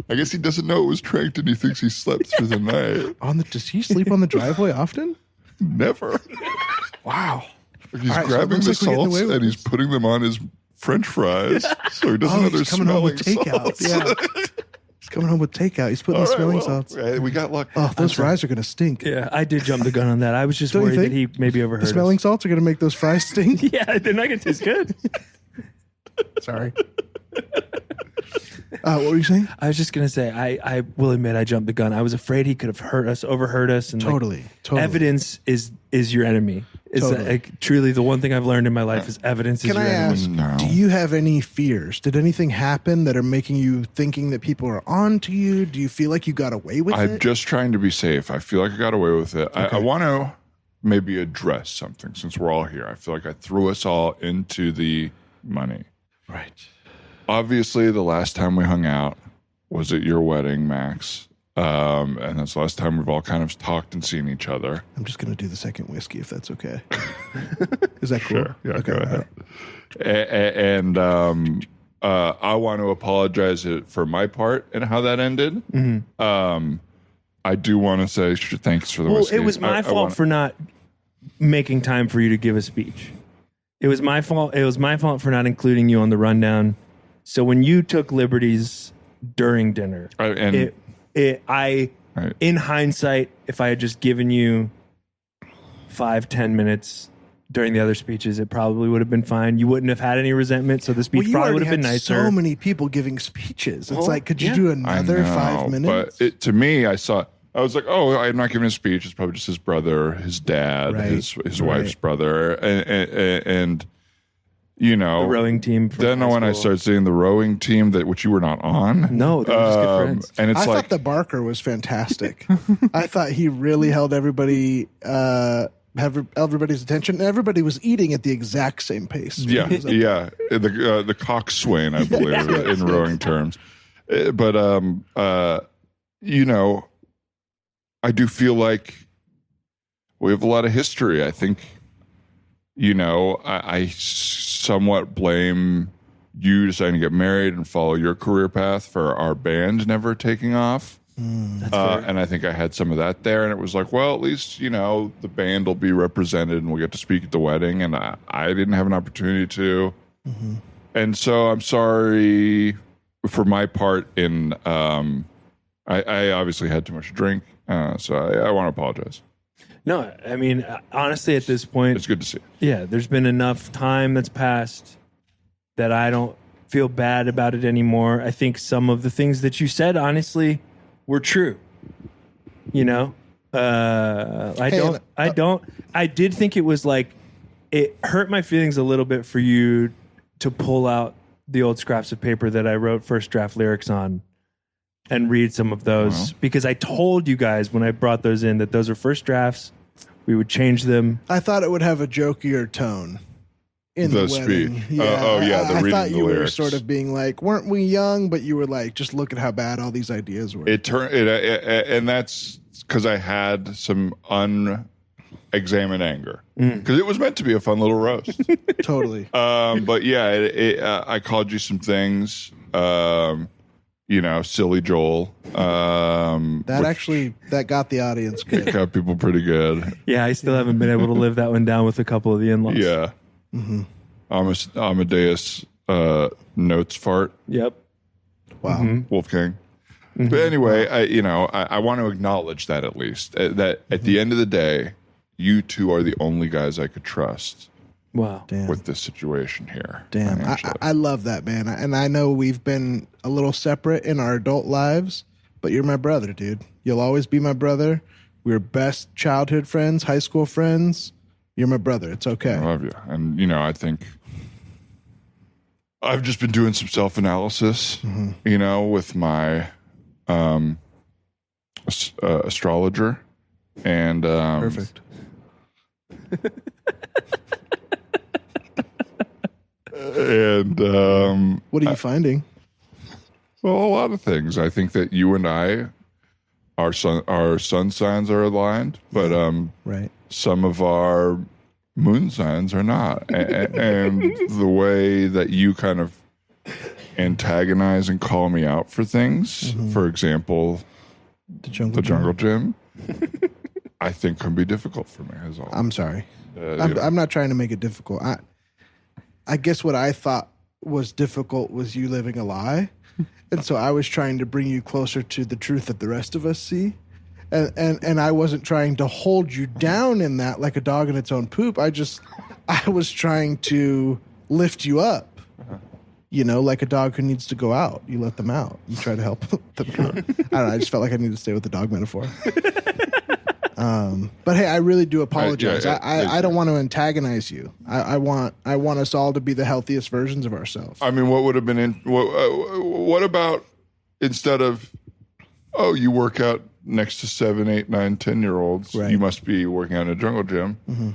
I guess he doesn't know it was tranked, and he thinks he slept through the night. Does he sleep on the driveway often? Never. Wow. He's All right, so it grabbing the looks like we're getting salts away with and he's this. putting them on his French fries, so he doesn't know they're he's coming home smelling with takeout. salts. Yeah. He's coming home with takeout. He's putting All the right, smelling well, salts. we got lucky. Oh, those fries are going to stink. Yeah, I did jump the gun on that. I was just Don't you worried that think? he maybe overheard The smelling us. salts are going to make those fries stink. Yeah, they're not going to taste good. Sorry. What were you saying? I was just going to say, I will admit I jumped the gun. I was afraid he could have hurt us, overheard us. And Totally. Evidence is your enemy. Is Totally. like, truly the one thing I've learned in my life is evidence is Can your I enemy. ask, No. do you have any fears? Did anything happen that are making you thinking that people are on to you? Do you feel like you got away with I'm it? just trying to be safe. I feel like I got away with it. I want to maybe address something since we're all here. I feel like I threw us all into the money. Right. Obviously, the last time we hung out was at your wedding, Max. And that's the last time we've all kind of talked and seen each other. I'm just going to do the second whiskey if that's okay. Is that cool? Sure. Yeah, Okay, go all ahead. right. And I want to apologize for my part and how that ended. I do want to say thanks for the whiskey. It was my fault for not making time for you to give a speech. It was my fault. It was my fault for not including you on the rundown. So when you took liberties during dinner, in hindsight, if I had just given you 5-10 minutes during the other speeches, it probably would have been fine. You wouldn't have had any resentment, so the speech probably would have been nicer. So many people giving speeches. It's like, could you do another 5 minutes? But to me, I was like, oh, I'm not giving a speech. It's probably just his brother, his dad, his wife's brother, and you know, the rowing team. Then when I started seeing the rowing team which you were not on, no, they were just good friends. And it's I thought the Barker was fantastic. I thought he really held everybody's attention. And everybody was eating at the exact same pace. Yeah. The coxswain, I believe, in rowing terms. But you know, I do feel like we have a lot of history. I think, you know, I somewhat blame you deciding to get married and follow your career path for our band never taking off. And I think I had some of that there. And it was like, well, at least, you know, the band will be represented and we'll get to speak at the wedding. And I didn't have an opportunity to. Mm-hmm. And so I'm sorry for my part in, I obviously had too much to drink. So I want to apologize. No, I mean, honestly, at this point, it's good to see. Yeah, there's been enough time that's passed that I don't feel bad about it anymore. I think some of the things that you said, honestly, were true. You know, I did think it was like, it hurt my feelings a little bit for you to pull out the old scraps of paper that I wrote first draft lyrics on and read some of those, because I told you guys when I brought those in that those are first drafts. We would change them. I thought it would have a jokier tone in the wedding. Speech. Yeah. I thought you were sort of being like, weren't we young? But you were like, just look at how bad all these ideas were. And that's because I had some unexamined anger, because it was meant to be a fun little roast. Totally. But yeah, I called you some things. You know, silly Joel. That got the audience good. It got people pretty good. Yeah, I still haven't been able to live that one down with a couple of the in-laws. Yeah. Mm-hmm. Amadeus notes fart. Yep. Wow. Mm-hmm. Wolfgang. Mm-hmm. But anyway, I want to acknowledge that at least. That at the end of the day, you two are the only guys I could trust. Wow. Damn. With this situation here. Damn. I love that, man. And I know we've been a little separate in our adult lives, but you're my brother, dude. You'll always be my brother. We were best childhood friends, high school friends. You're my brother. It's okay. I love you. And, you know, I think I've just been doing some self-analysis, you know, with my astrologer. And perfect. And what are you finding? Well, a lot of things. I think that you and I, our sun signs are aligned, but right. Some of our moon signs are not. And the way that you kind of antagonize and call me out for things, for example, the jungle gym, I think can be difficult for me as well. I'm sorry. I'm not trying to make it difficult. I guess what I thought was difficult was you living a lie. And so I was trying to bring you closer to the truth that the rest of us see. And I wasn't trying to hold you down in that like a dog in its own poop. I was trying to lift you up. You know, like a dog who needs to go out. You let them out. You try to help them out. I don't know. I just felt like I needed to stay with the dog metaphor. But hey, I really do apologize. I don't want to antagonize you. I want us all to be the healthiest versions of ourselves. I mean, what would have been what about instead of, oh, you work out next to 7, 8, 9, 10-year-olds, right. You must be working out in a jungle gym. Mm-hmm.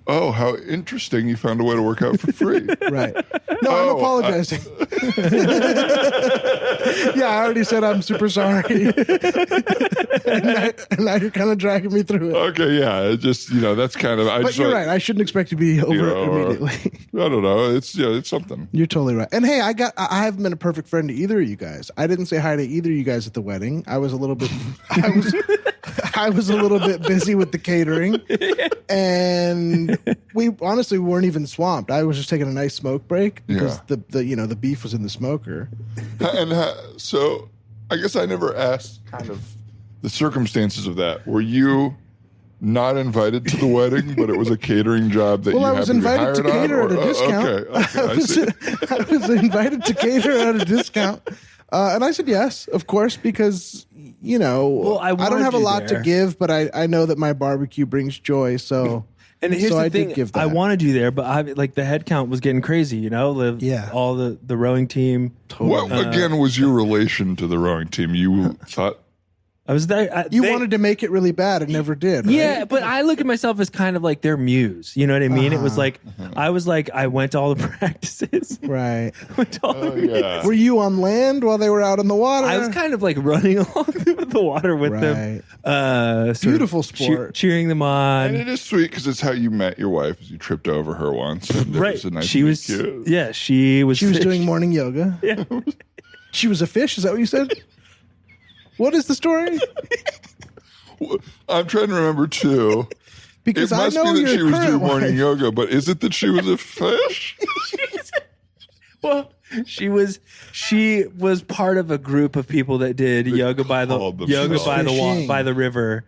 Oh, how interesting! You found a way to work out for free. Right. No, I'm apologizing. Yeah, I already said I'm super sorry. and now you're kind of dragging me through it. Okay, yeah. It just, you know, that's kind of... But you're right. I shouldn't expect to be over it immediately. I don't know. It's something. You're totally right. And hey, I haven't been a perfect friend to either of you guys. I didn't say hi to either of you guys at the wedding. I was a little bit... I was a little bit busy with the catering, and we honestly weren't even swamped. I was just taking a nice smoke break because the beef was in the smoker. So I guess I never asked kind of the circumstances of that. Were you not invited to the wedding, but it was a catering job that you I was invited to cater at a discount. Okay, I was invited to cater at a discount. And I said yes, of course, because, I don't have a lot to give, but I know that my barbecue brings joy. So, and here's so the I thing, did give that. I wanted you there, but the head count was getting crazy, all the rowing team. What, again, was your relation to the rowing team? You thought... I was there. You wanted to make it really bad and never did, right? Yeah, but I look at myself as kind of like their muse. You know what I mean? It was like, I was like, I went to all the practices. Right. Went to all the yeah. Were you on land while they were out in the water? I was kind of like running along through the water with them. Beautiful sport. Cheering them on. And it is sweet because it's how you met your wife, as you tripped over her once. And Right. It was a nice she was cute. Yeah, she was doing morning yoga. Yeah. She was a fish, is that what you said? What is the story? I'm trying to remember too. Because it must I know be that your she was current doing morning wife. yoga, but is it that she was a fish? Well, she was part of a group of people that did yoga by the Fishing. by the river.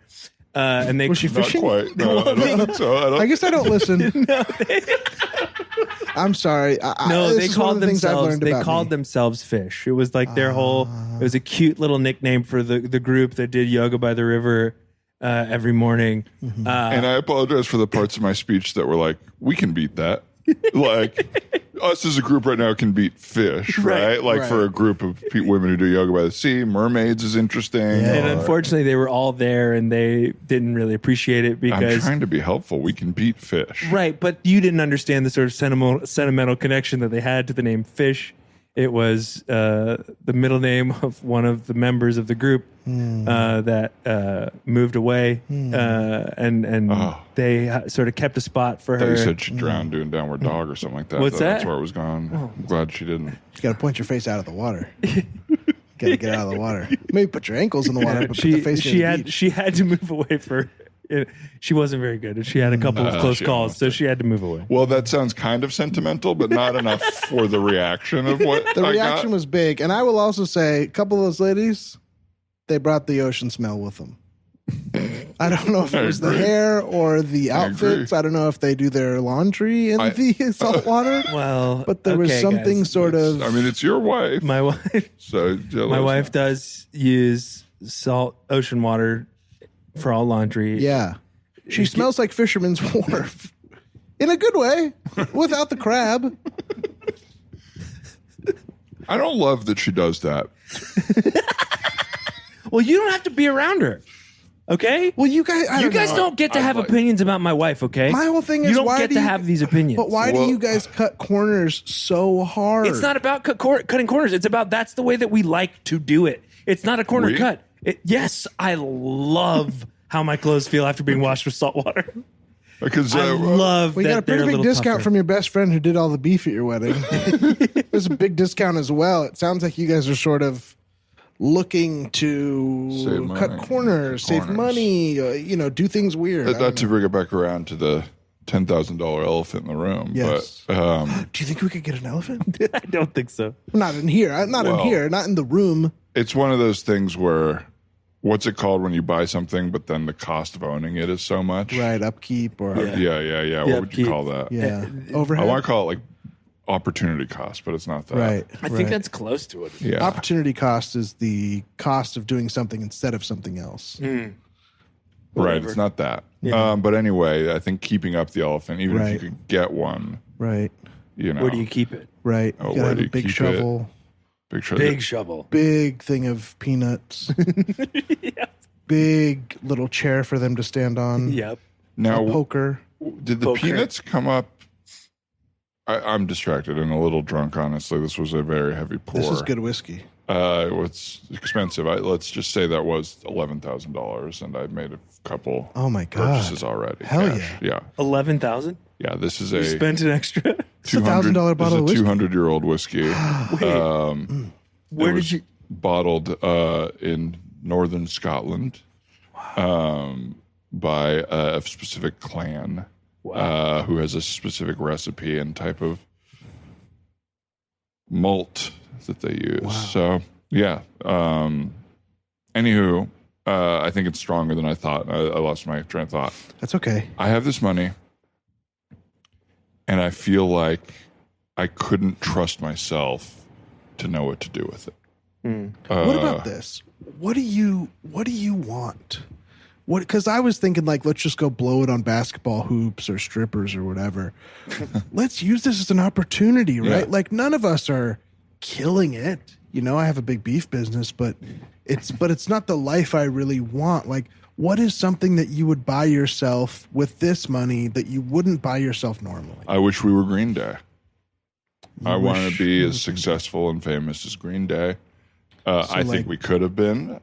And they Was she Not fishing? quite. No, I don't think so. I guess I don't listen. I'm sorry. No, this they is one called of the things I've themselves. learned They about called me. themselves fish. It was like their whole. It was a cute little nickname for the group that did yoga by the river every morning. Mm-hmm. And I apologize for the parts of my speech that were like, we can beat that. Like, us as a group right now can beat fish, right? Like, for a group of women who do yoga by the sea, mermaids is interesting. And unfortunately, they were all there, and they didn't really appreciate it I'm because. trying to be helpful. We can beat fish. Right, but you didn't understand the sort of sentimental connection that they had to the name Fish. It was the middle name of one of the members of the group that moved away, and they sort of kept a spot for I thought her. you said she drowned doing Downward Dog or something like that. What's that? That's where it was gone. I'm glad she didn't. You got to point your face out of the water. Got to get out of the water. Maybe put your ankles in the water, but put the face in the beach. She had to move away for. She wasn't very good, and she had a couple of close calls, so she had to move away. Well, that sounds kind of sentimental, but not enough for the reaction of what The I reaction got. was big. And I will also say, a couple of those ladies, they brought the ocean smell with them. I don't know if it was the hair or the outfits. I don't know if they do their laundry in the salt water. Well, but there was something guys. sort of. I mean, it's your wife. My wife. So my wife does use ocean water for all laundry. Yeah. She smells like Fisherman's Wharf. In a good way, without the crab. I don't love that she does that. Well, you don't have to be around her. Okay? Well, you guys, you guys don't get to have opinions about my wife, okay? My whole thing is, you don't why get do to you, have these opinions. But why do you guys cut corners so hard? It's not about cutting corners. It's about that's the way that we like to do it. It's not a corner cut. Yes, I love how my clothes feel after being washed with salt water. Because I love we that got a pretty they're big little discount tougher. from your best friend who did all the beef at your wedding. There's a big discount as well. It sounds like you guys are sort of looking to cut corners, save money, do things weird. Not to bring it back around to the $10,000 elephant in the room. Yes. But do you think we could get an elephant? I don't think so. Not in here. Not in the room. It's one of those things where, what's it called when you buy something, but then the cost of owning it is so much? Right, upkeep or Yeah. What would you call that? Yeah, overhead. I want to call it like opportunity cost, but it's not that. Right. I think that's close to it. Yeah. Opportunity cost is the cost of doing something instead of something else. Right. It's not that. But anyway, I think keeping up the elephant, even if you could get one, Right. Where do you keep it? Right. Oh, You gotta where have do a you big keep shovel. Big shovel. Big thing of peanuts. Big little chair for them to stand on. Yep. Now, A poker. did the peanuts come up? I'm distracted and a little drunk, honestly. This was a very heavy pour. This is good whiskey. It was expensive. Let's just say that was $11,000, and I've made a couple Oh my God. purchases already. Hell cash. Yeah. 11,000. Yeah, this is You a spent an extra. It's a $1,000 bottle of whiskey. 200-year-old whiskey. Where It did was you? bottled in northern Scotland. by a specific clan who has a specific recipe and type of malt that they use. Wow. So, yeah. Anywho, I think it's stronger than I thought. I lost my train of thought. That's okay. I have this money, and I feel like I couldn't trust myself to know what to do with it. What about this? What do you want? Because I was thinking, like, let's just go blow it on basketball hoops or strippers or whatever. Let's use this as an opportunity, right? Yeah. Like, none of us are killing it. You know, I have a big beef business, but it's not the life I really want. Like, what is something that you would buy yourself with this money that you wouldn't buy yourself normally? I wish we were Green Day. I want to be as successful and famous as Green Day. I think we could have been.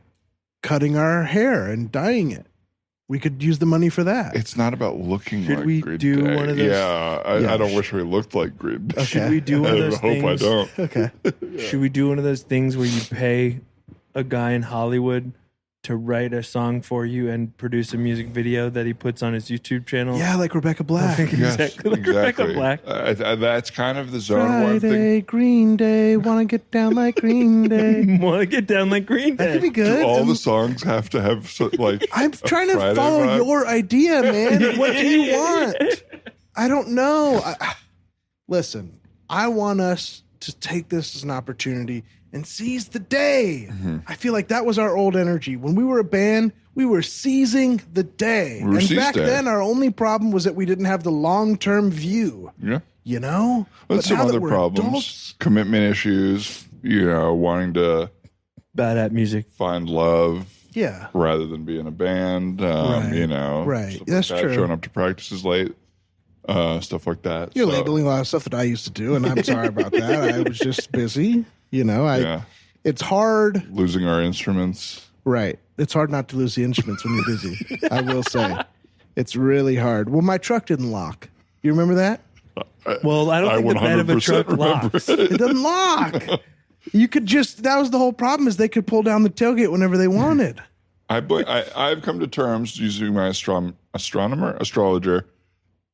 Cutting our hair and dyeing it. We could use the money for that. It's not about looking Should like we Green do Day. one of those? Yeah, I don't wish we looked like Green Day. Okay. Should we do one of those I hope things? I don't. Okay. Should we do one of those things where you pay a guy in Hollywood to write a song for you and produce a music video that he puts on his YouTube channel? Yeah, like Rebecca Black. Yes, Exactly. Like Rebecca Black. That's kind of the zone where I'm thinking. Friday, Green Day, want to get down like Green Day. Want to get down like Green That could be Day. good. Do all the songs have to have like? I'm trying to Friday follow vibe? your idea, man. What do you want? I don't know. Listen, I want us to take this as an opportunity and seize the day. Mm-hmm. I feel like that was our old energy. When we were a band, we were seizing the day. We were And seize back day. then, our only problem was that we didn't have the long-term view. Yeah. You know? But But some now that other we're problems, adults- commitment issues. You know, wanting to Bad at music. find love Yeah. rather than be in a band. Right. You know, Right. stuff That's like that, true. Showing up to practices late, stuff like that. You're So, labeling a lot of stuff that I used to do, and I'm sorry about that. I was just busy. You know, Yeah. It's hard. Losing our instruments. Right. It's hard not to lose the instruments when you're busy. I will say. It's really hard. Well, my truck didn't lock. You remember that? Well, I don't think the bed of a 100% truck remember locks. it. It doesn't lock. You could just, that was the whole problem, is they could pull down the tailgate whenever they wanted. I've come to terms using my astrologer,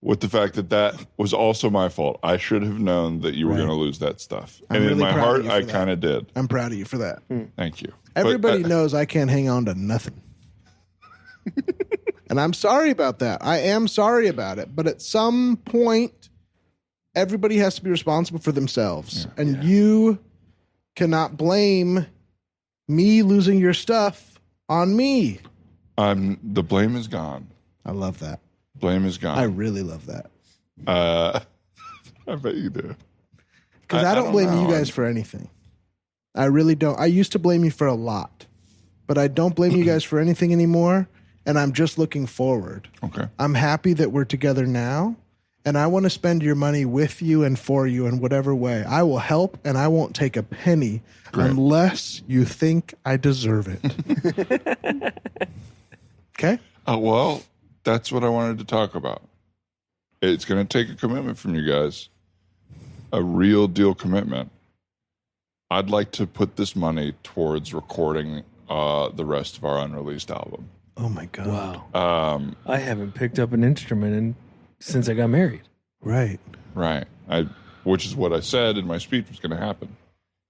with the fact that was also my fault. I should have known that you were going to lose that stuff. I'm And in really my proud of heart, you I for that. kind of did. I'm proud of you for that. Thank you. Everybody But, knows I can't hang on to nothing. And I'm sorry about that. I am sorry about it. But at some point, everybody has to be responsible for themselves. And you cannot blame me losing your stuff on me. the blame is gone. I love that. Blame is gone. I really love that. I bet you do. Because I don't blame know. you guys for anything. I really don't. I used to blame you for a lot. But I don't blame you guys for anything anymore. And I'm just looking forward. Okay. I'm happy that we're together now. And I want to spend your money with you and for you in whatever way. I will help, and I won't take a penny unless you think I deserve it. Okay? Well, that's what I wanted to talk about. It's going to take a commitment from you guys, a real deal commitment. I'd like to put this money towards recording the rest of our unreleased album. Oh, my God. Wow. I haven't picked up an instrument since I got married. Right. Right. Which is what I said in my speech was going to happen.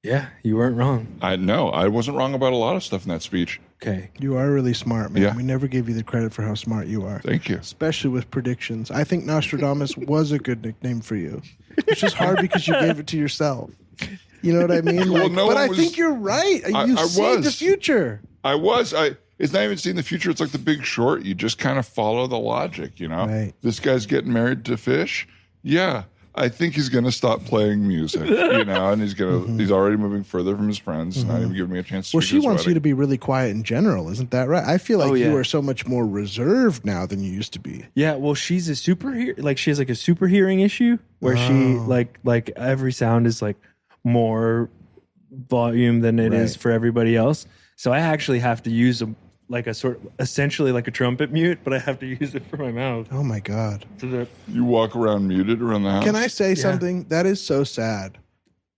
Yeah, you weren't wrong. I wasn't wrong about a lot of stuff in that speech. Okay. You are really smart, man. Yeah. We never gave you the credit for how smart you are. Thank you. Especially with predictions. I think Nostradamus was a good nickname for you. It's just hard because you gave it to yourself. You know what I mean? Well, Like, no but one I was- think you're right. You I see the was. future. It's not even seeing the future. It's like The Big Short. You just kind of follow the logic, you know? Right. This guy's getting married to fish. Yeah. I think he's going to stop playing music, you know, and he's already moving further from his friends. He's not even giving me a chance to Well, speak she at his wants you wedding. to be really quiet in general. Isn't that right? I feel like Oh, yeah. you are so much more reserved now than you used to be. Yeah, well, she's a super like she has like a super hearing issue where she like every sound is like more volume than it is Right. for everybody else. So I actually have to use essentially like a trumpet mute, but I have to use it for my mouth. Oh, my God. So that You walk around muted around the house? Can I say something? That is so sad.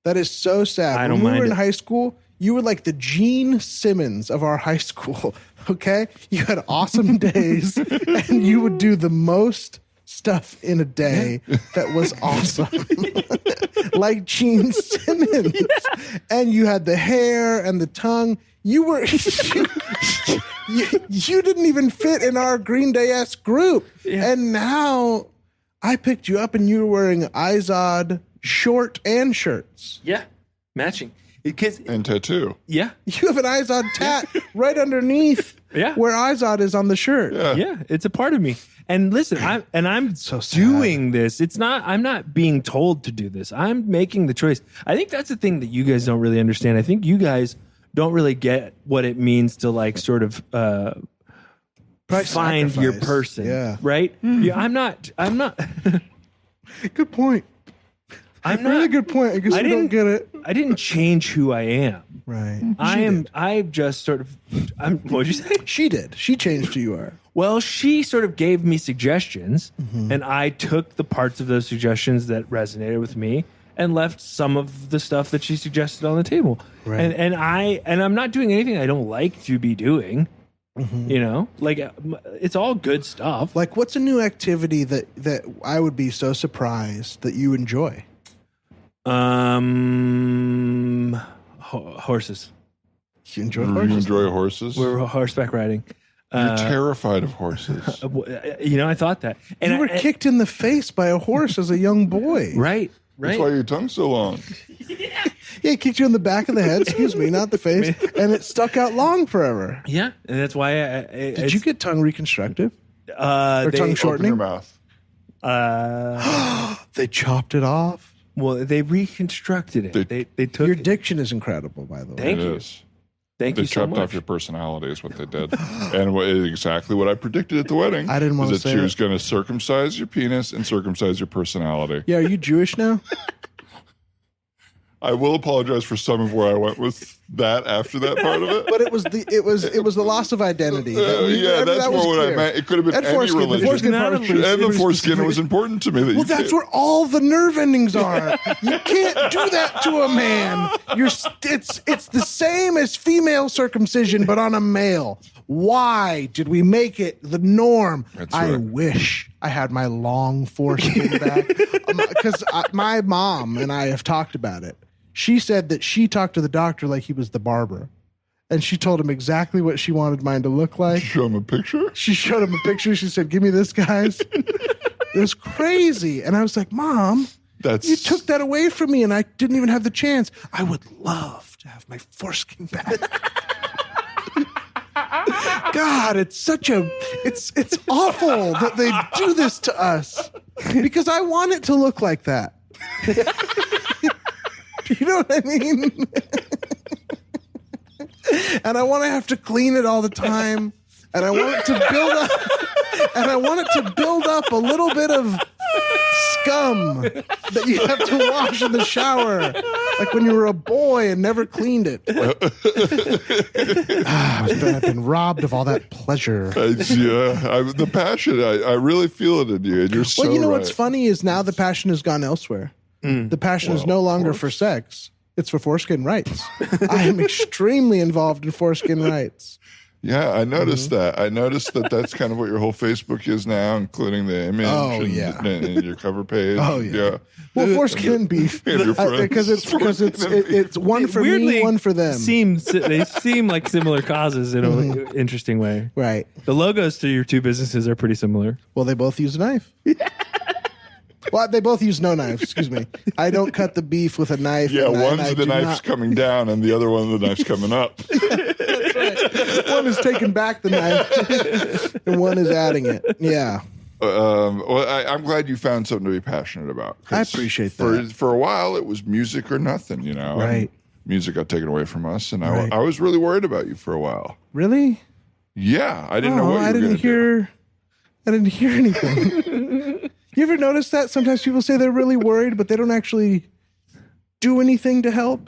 That is so sad. I When don't we were mind in it. high school, You were like the Gene Simmons of our high school. Okay, you had awesome days, and you would do the most stuff in a day that was awesome, like Gene Simmons. And you had the hair and the tongue. You were you didn't even fit in our Green Day-esque group, and now I picked you up, and you were wearing Izod short and shirts. Yeah, matching. And tattoo. Yeah. You have an Izod tat right underneath where Izod is on the shirt. Yeah, it's a part of me. And listen, I'm so sad. doing this. I'm not being told to do this. I'm making the choice. I think that's the thing that you guys don't really understand. I think you guys don't really get what it means to like sort of find your person. Yeah. Right? Yeah, I'm not Good point. Really good point. I guess I don't get it. I didn't change who I am. Right. I've just sort of what'd you say? She did. She changed who you are. Well, she sort of gave me suggestions, and I took the parts of those suggestions that resonated with me and left some of the stuff that she suggested on the table. Right. And I'm not doing anything I don't like to be doing. You know, like it's all good stuff. Like, what's a new activity that I would be so surprised that you enjoy? Horses. You enjoy You horses? enjoy horses? We're horseback riding. You're terrified of horses. You know, I thought that. And you were kicked in the face by a horse as a young boy. Right. That's why your tongue's so long. Yeah, it kicked you in the back of the head, excuse me, not the face, and it stuck out long forever. Yeah, and that's why Did you get tongue reconstructive? Or tongue Open your shortening? mouth. They chopped it off. Well, they reconstructed it. They took Your diction is incredible, by the way. Thank It you. is. Thank They you so chopped much. off your personality is what they did. And exactly what I predicted at the wedding. I didn't want to is that say she it. was going to circumcise your penis and circumcise your personality. Yeah, are you Jewish now? I will apologize for some of where I went with that after that part of it. But it was the loss of identity. Yeah, that's that was more what I clear. meant. It could have been And any foreskin. The religion. foreskin part was pretty- And the pretty foreskin, it specific. was important to me that Well, that's where all the nerve endings are. You can't do that to a man. It's the same as female circumcision, but on a male. Why did we make it the norm? That's I right. wish I had my long foreskin back, because my mom and I have talked about it. She said that she talked to the doctor like he was the barber, and she told him exactly what she wanted mine to look like. Show him a picture? She showed him a picture. She said, "Give me this, guys." It was crazy. And I was like, "Mom, you took that away from me, and I didn't even have the chance. I would love to have my foreskin back." God, it's awful that they do this to us, because I want it to look like that. You know what I mean? And I want to have to clean it all the time. And I want it to build up. And I want it to build up a little bit of scum that you have to wash in the shower, like when you were a boy and never cleaned it. I've been robbed of all that pleasure. The passion, I really feel it in you, and you're so Well, you know right. what's funny is now the passion has gone elsewhere. The passion is no longer for sex. It's for foreskin rights. I am extremely involved in foreskin rights. Yeah, I noticed that. I noticed that that's kind of what your whole Facebook is now, including the image and your cover page. Oh, yeah. Well, foreskin and beef. And your friends. Because it's one for me, one for them. They seem like similar causes in an interesting way. Right. The logos to your two businesses are pretty similar. Well, they both use a knife. Well, they both use no knives. Excuse me. I don't cut the beef with a knife. Yeah, and one's I the do knife's not. coming down, and the other one, the knife's coming up. That's right. One is taking back the knife, and one is adding it. Yeah. Well, I'm glad you found something to be passionate about. 'Cause I appreciate that. For a while, it was music or nothing, you know. Right. And music got taken away from us, and Right. I was really worried about you for a while. Really? Yeah, I didn't know what you were I didn't gonna do. I didn't hear anything. You ever notice that? Sometimes people say they're really worried, but they don't actually do anything to help.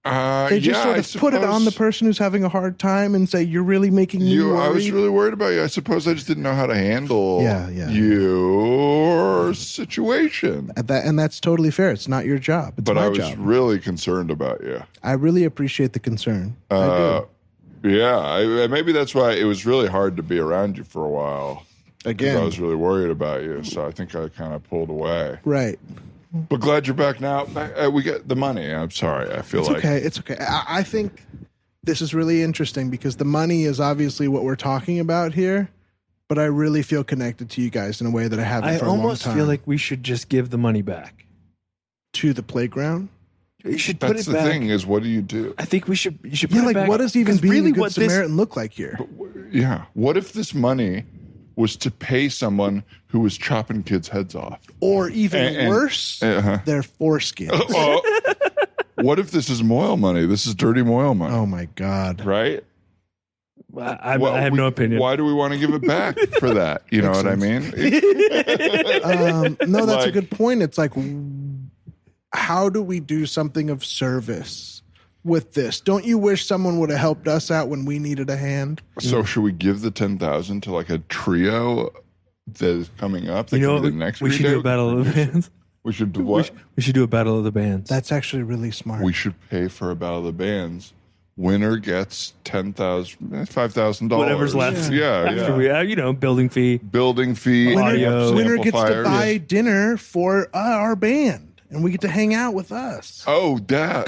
They just sort of put it on the person who's having a hard time and say, "You're really making me worried." I was really worried about you. I suppose I just didn't know how to handle your situation. And that's totally fair. It's not your job. It's my job. But I was really concerned about you. I really appreciate the concern. I do. Yeah, maybe that's why it was really hard to be around you for a while. Again, I was really worried about you, so I think I kind of pulled away. Right. But glad you're back now. We get the money. I'm sorry. I feel like it's okay. I think this is really interesting because the money is obviously what we're talking about here, but I really feel connected to you guys in a way that I haven't for a long time. I almost feel like we should just give the money back to the playground. You should put it back. That's the thing is, what do you do? I think you should put it back. What does even being a good Samaritan look like here? What if this money was to pay someone who was chopping kids' heads off? Or even worse, their foreskins. What if this is Moyle money? This is dirty Moyle money. Oh, my God. Right? I have no opinion. Why do we want to give it back for that? You know what I mean? No, that's a good point. It's like, how do we do something of service with this? Don't you wish someone would have helped us out when we needed a hand? So should we give the 10,000 to like a trio that is coming up? That could be the next we should do a battle of the bands. We should do what? We should do a battle of the bands. That's actually really smart. We should pay for a battle of the bands. Winner gets $5,000. Whatever's left. Yeah. After we, building fee. Audio. Winner gets to buy dinner for our band. And we get to hang out with us. Oh, yeah.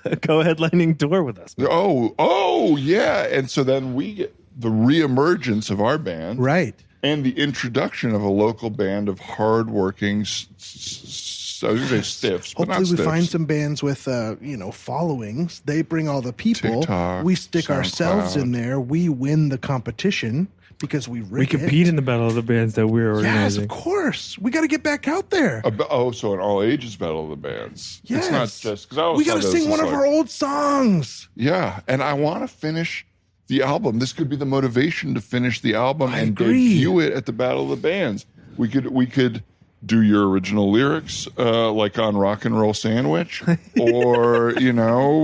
Co-headlining tour with us. Oh, yeah. And so then we get the reemergence of our band. Right. And the introduction of a local band of hardworking, I was going to say stiffs, but hopefully not we stiffs. find some bands with, followings. They bring all the people. TikTok, we stick SoundCloud. ourselves in there. We win the competition because we compete in the battle of the bands that we're organizing. Yes, of course. We got to get back out there. So an all ages battle of the bands. Yes. It's not just because we got to sing one of our old songs. Yeah, and I want to finish the album. This could be the motivation to finish the album and agree. debut it at the Battle of the Bands. We could do your original lyrics, like on Rock and Roll Sandwich, or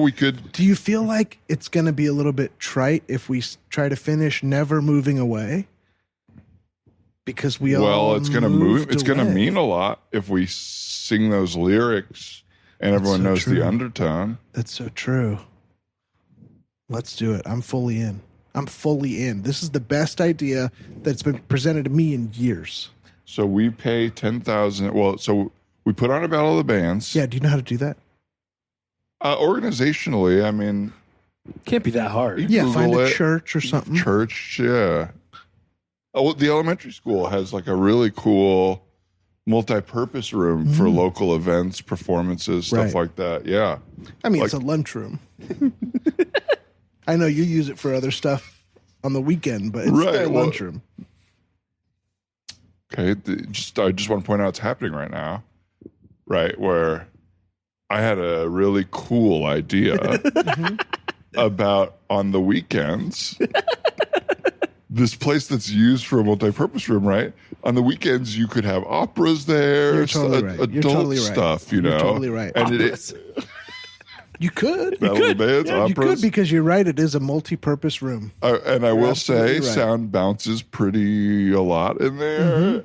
we could. Do you feel like it's going to be a little bit trite if we try to finish "Never Moving Away"? Because it's going to move. It's going to mean a lot if we sing those lyrics and everyone knows the undertone. That's so true. Let's do it. I'm fully in. This is the best idea that's been presented to me in years. So we pay $10,000. Well, so we put on a battle of the bands. Yeah. Do you know how to do that? Organizationally, I mean, can't be that hard. Yeah. Find a church or something. Church. Yeah. Oh, the elementary school has like a really cool multi-purpose room for local events, performances, stuff like that. Yeah. I mean, it's a lunchroom. I know you use it for other stuff on the weekend, but it's their lunchroom. Okay, I just want to point out it's happening right now, right? Where I had a really cool idea about on the weekends, this place that's used for a multi-purpose room, right? On the weekends, you could have operas there, You're totally right. adult You're totally right. stuff, You're totally right. And you could. Bands, you could because you're right. It is a multi-purpose room. And I will say, sound bounces a lot in there.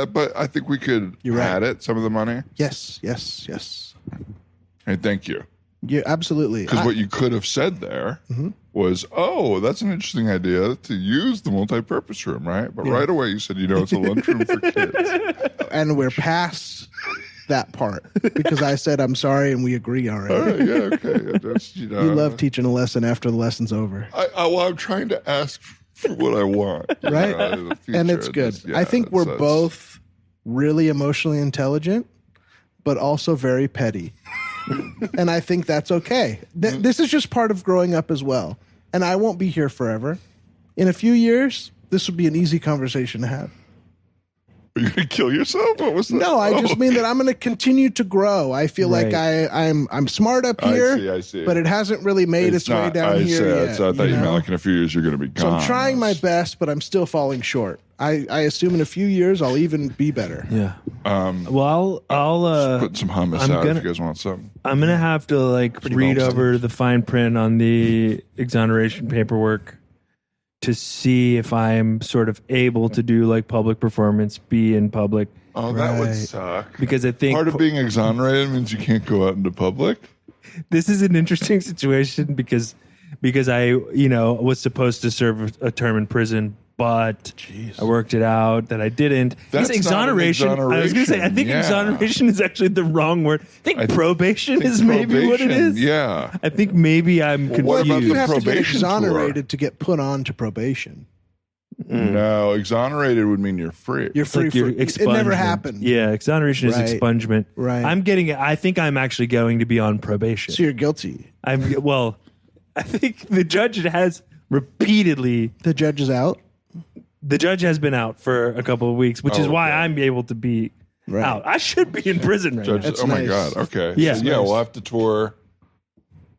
But I think we could add it, some of the money. Yes. Hey, thank you. Yeah, absolutely. Because what you could have said there was, that's an interesting idea to use the multi-purpose room, right? But right away you said, it's a lunchroom for kids. And we're past that part because I said I'm sorry and we agree already. All right, yeah, okay. You love teaching a lesson after the lesson's over. I'm trying to ask for what I want, right? In the future. And it's good. I think we're both really emotionally intelligent, but also very petty. And I think that's okay. This is just part of growing up as well. And I won't be here forever. In a few years, this would be an easy conversation to have. Are you going to kill yourself? What was that? No, I just mean that I'm going to continue to grow. I feel like I'm smart up here, I see. But it hasn't really made its way down here yet. I thought you meant like in a few years you're going to be gone. So I'm trying my best, but I'm still falling short. I assume in a few years I'll even be better. Yeah. Well, I'll Put some hummus I'm out gonna- if you guys want some. I'm gonna have to read well over the fine print on the exoneration paperwork to see if I'm sort of able to do like public performance, be in public, Oh, that would Right. suck. because I think Part of being exonerated means you can't go out into public. this is an interesting situation because I was supposed to serve a term in prison, but I worked it out that I didn't. That's Because not an I was going to say, I think yeah. exoneration is actually the wrong word. I think probation is maybe what it Probation, is. Yeah. I think maybe I'm confused. what about You the have to get probation tour? exonerated to get put on to probation. No, exonerated would mean you're free. You're It's free. like your It never expungement. happened. Yeah, exoneration is Right. expungement. Right. I think I'm actually going to be on probation. So you're guilty. I think the judge has repeatedly. The judge is out. The judge has been out for a couple of weeks, which is why okay. I'm able to be Right. out. I should be in prison right Judge, now. That's oh my nice. God. Okay. Yeah. So, yeah, Nice. we'll have to tour.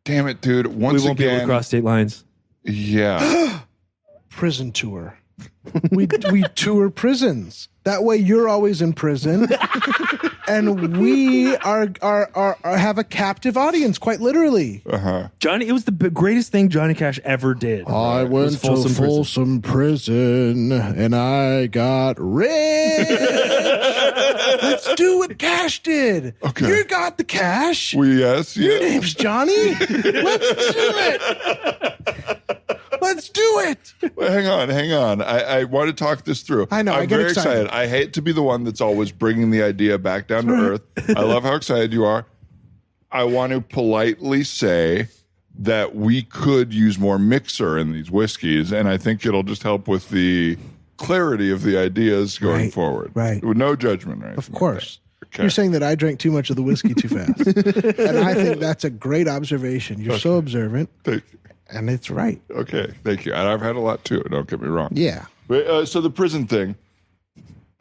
Damn it, dude. We Once won't be able to again. cross state lines. Yeah. Prison tour. we tour prisons. That way you're always in prison, and we are have a captive audience, quite literally. Johnny, it was the greatest thing Johnny Cash ever did. I Was went to Folsom Prison. Folsom prison and I got rich. Let's do what Cash did. Okay. You got the cash. Yes. Your Yeah. name's Johnny. Let's do it. Let's do it. Well, hang on. I want to talk this through. I know, I'm I get very excited. I hate to be the one that's always bringing the idea back down to earth. I love how excited you are. I want to politely say that we could use more mixer in these whiskeys, and I think it'll just help with the clarity of the ideas going Right, forward. right. With no judgment, right? Of course. Okay. You're saying that I drank too much of the whiskey too fast. And I think that's a great observation. You're so observant, Thank you. and it's right. Okay, thank you. And I've had a lot too. Don't get me wrong. Yeah. But, so the prison thing.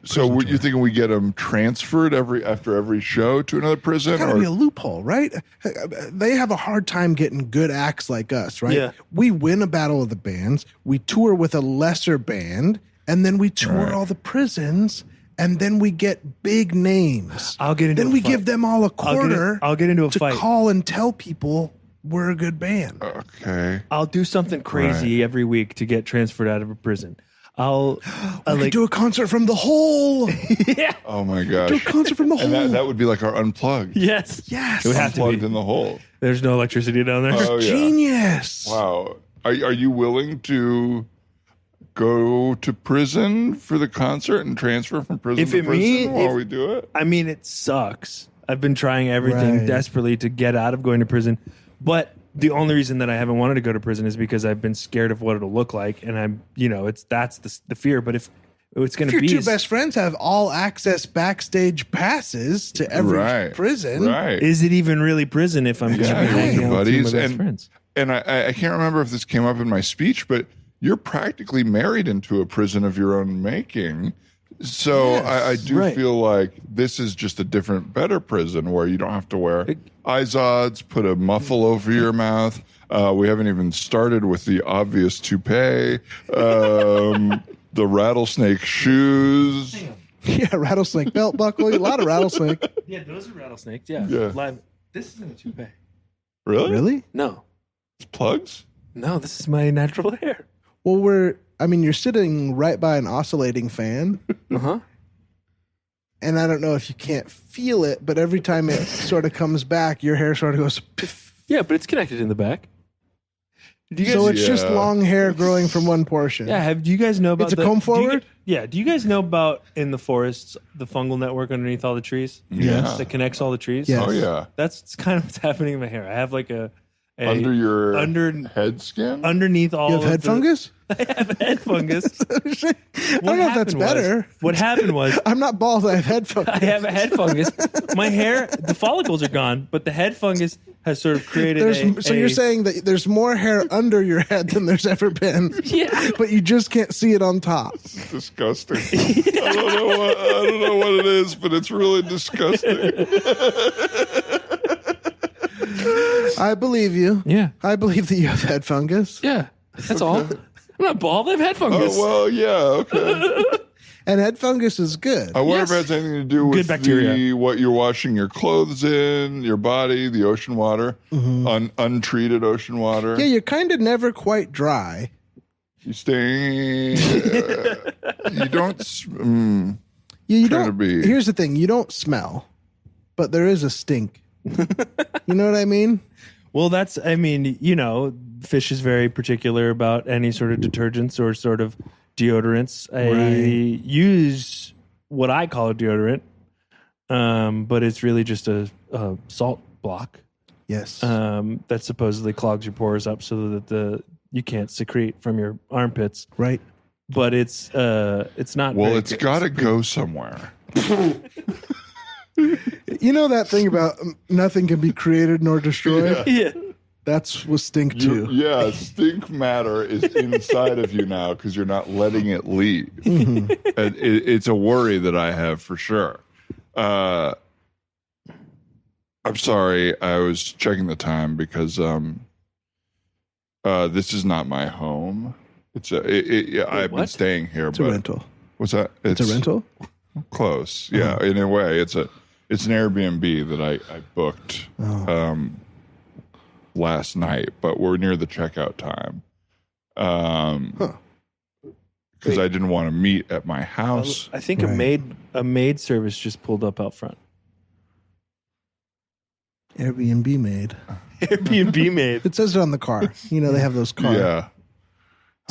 So you thinking we get them transferred after every show to another prison? Gotta be a loophole, right? They have a hard time getting good acts like us, right? Yeah. We win a battle of the bands, we tour with a lesser band, and then we tour Right. all the prisons, and then we get big names. I'll get into Then a we fight. give them all a quarter. I'll get into a to fight. call and tell people we're a good band. Okay. I'll do something crazy every week to get transferred out of a prison. We could do a concert from the hole. Oh my Do a gosh. concert from the hole. And that would be like our unplugged. Yes. Yes. It would have to Unplugged be. in the hole. There's no electricity down there. Oh yeah. Genius. Wow. Are you willing to go to prison for the concert and transfer from prison If to it prison mean- while if- we do it? I mean, it sucks. I've been trying everything Right. desperately to get out of going to prison, but the only reason that I haven't wanted to go to prison is because I've been scared of what it'll look like, and that's the fear. But if it's going If to your be two is- best friends have all access backstage passes to every Right. prison, Right. is it even really prison if I'm going to Yeah, be you're with hanging your out with two of my buddies. best friends? And I can't remember if this came up in my speech, but you're practically married into a prison of your own making. So I do right. feel like this is just a different, better prison where you don't have to wear izods, put a muffle over your mouth. We haven't even started with the obvious toupee, the rattlesnake shoes. yeah, rattlesnake belt buckle, a lot of rattlesnake. Yeah, those are rattlesnakes. Yeah, Yeah. Live. This isn't a toupee. Really? Really? No, It's plugs? no, this is my natural hair. Well, you're sitting right by an oscillating fan, Uh huh. and I don't know if you can't feel it, but every time it sort of comes back, your hair sort of goes. Piff. Yeah, but it's connected in the back. Do you guys? So it's just Yeah. long hair growing from one portion. Yeah, do you guys know about It's a comb do you forward? do you guys know about in the forests the fungal network underneath all the trees? Yes. That connects all the trees? Yes. Oh, yeah. That's kind of what's happening in my hair. I have like a Under your under- head skin? underneath all You have of head the- fungus? I have head fungus. I don't know if that's better. What happened was I'm not bald. I have head fungus. I have a head fungus. My hair, the follicles are gone, but the head fungus has sort of created So you're saying that there's more hair under your head than there's ever been, Yeah. but you just can't see it on top. It's disgusting. I don't know what it is, but it's really disgusting. I believe you. Yeah. I believe that you have head fungus. Yeah. That's all. I'm not bald. I have head fungus. Oh, well, yeah, okay. And head fungus is good. I wonder if it has anything to do with what you're washing your clothes in, your body, the ocean water, untreated ocean water. Yeah, you're kind of never quite dry. You stay. You don't. You don't. Here's the thing: you don't smell, but there is a stink. You know what I mean? Well, fish is very particular about any sort of detergents or sort of deodorants. I use what I call a deodorant, but it's really just a salt block. Yes. That supposedly clogs your pores up so that you can't secrete from your armpits. Right. But it's not. Well, it's got to go somewhere. You know that thing about nothing can be created nor destroyed? Yeah. That's what stink too. Stink matter is inside of you now because you're not letting it leave. And it's a worry that I have for sure. I'm sorry, I was checking the time because this is not my home. I've been staying here. It's a rental. What's that? It's a rental? Close. Yeah, in a way. It's an Airbnb that I booked last night, but we're near the checkout time. Because I didn't want to meet at my house. I think a maid service just pulled up out front. Airbnb maid. Airbnb maid. It says it on the car. You know, they have those cars. Yeah.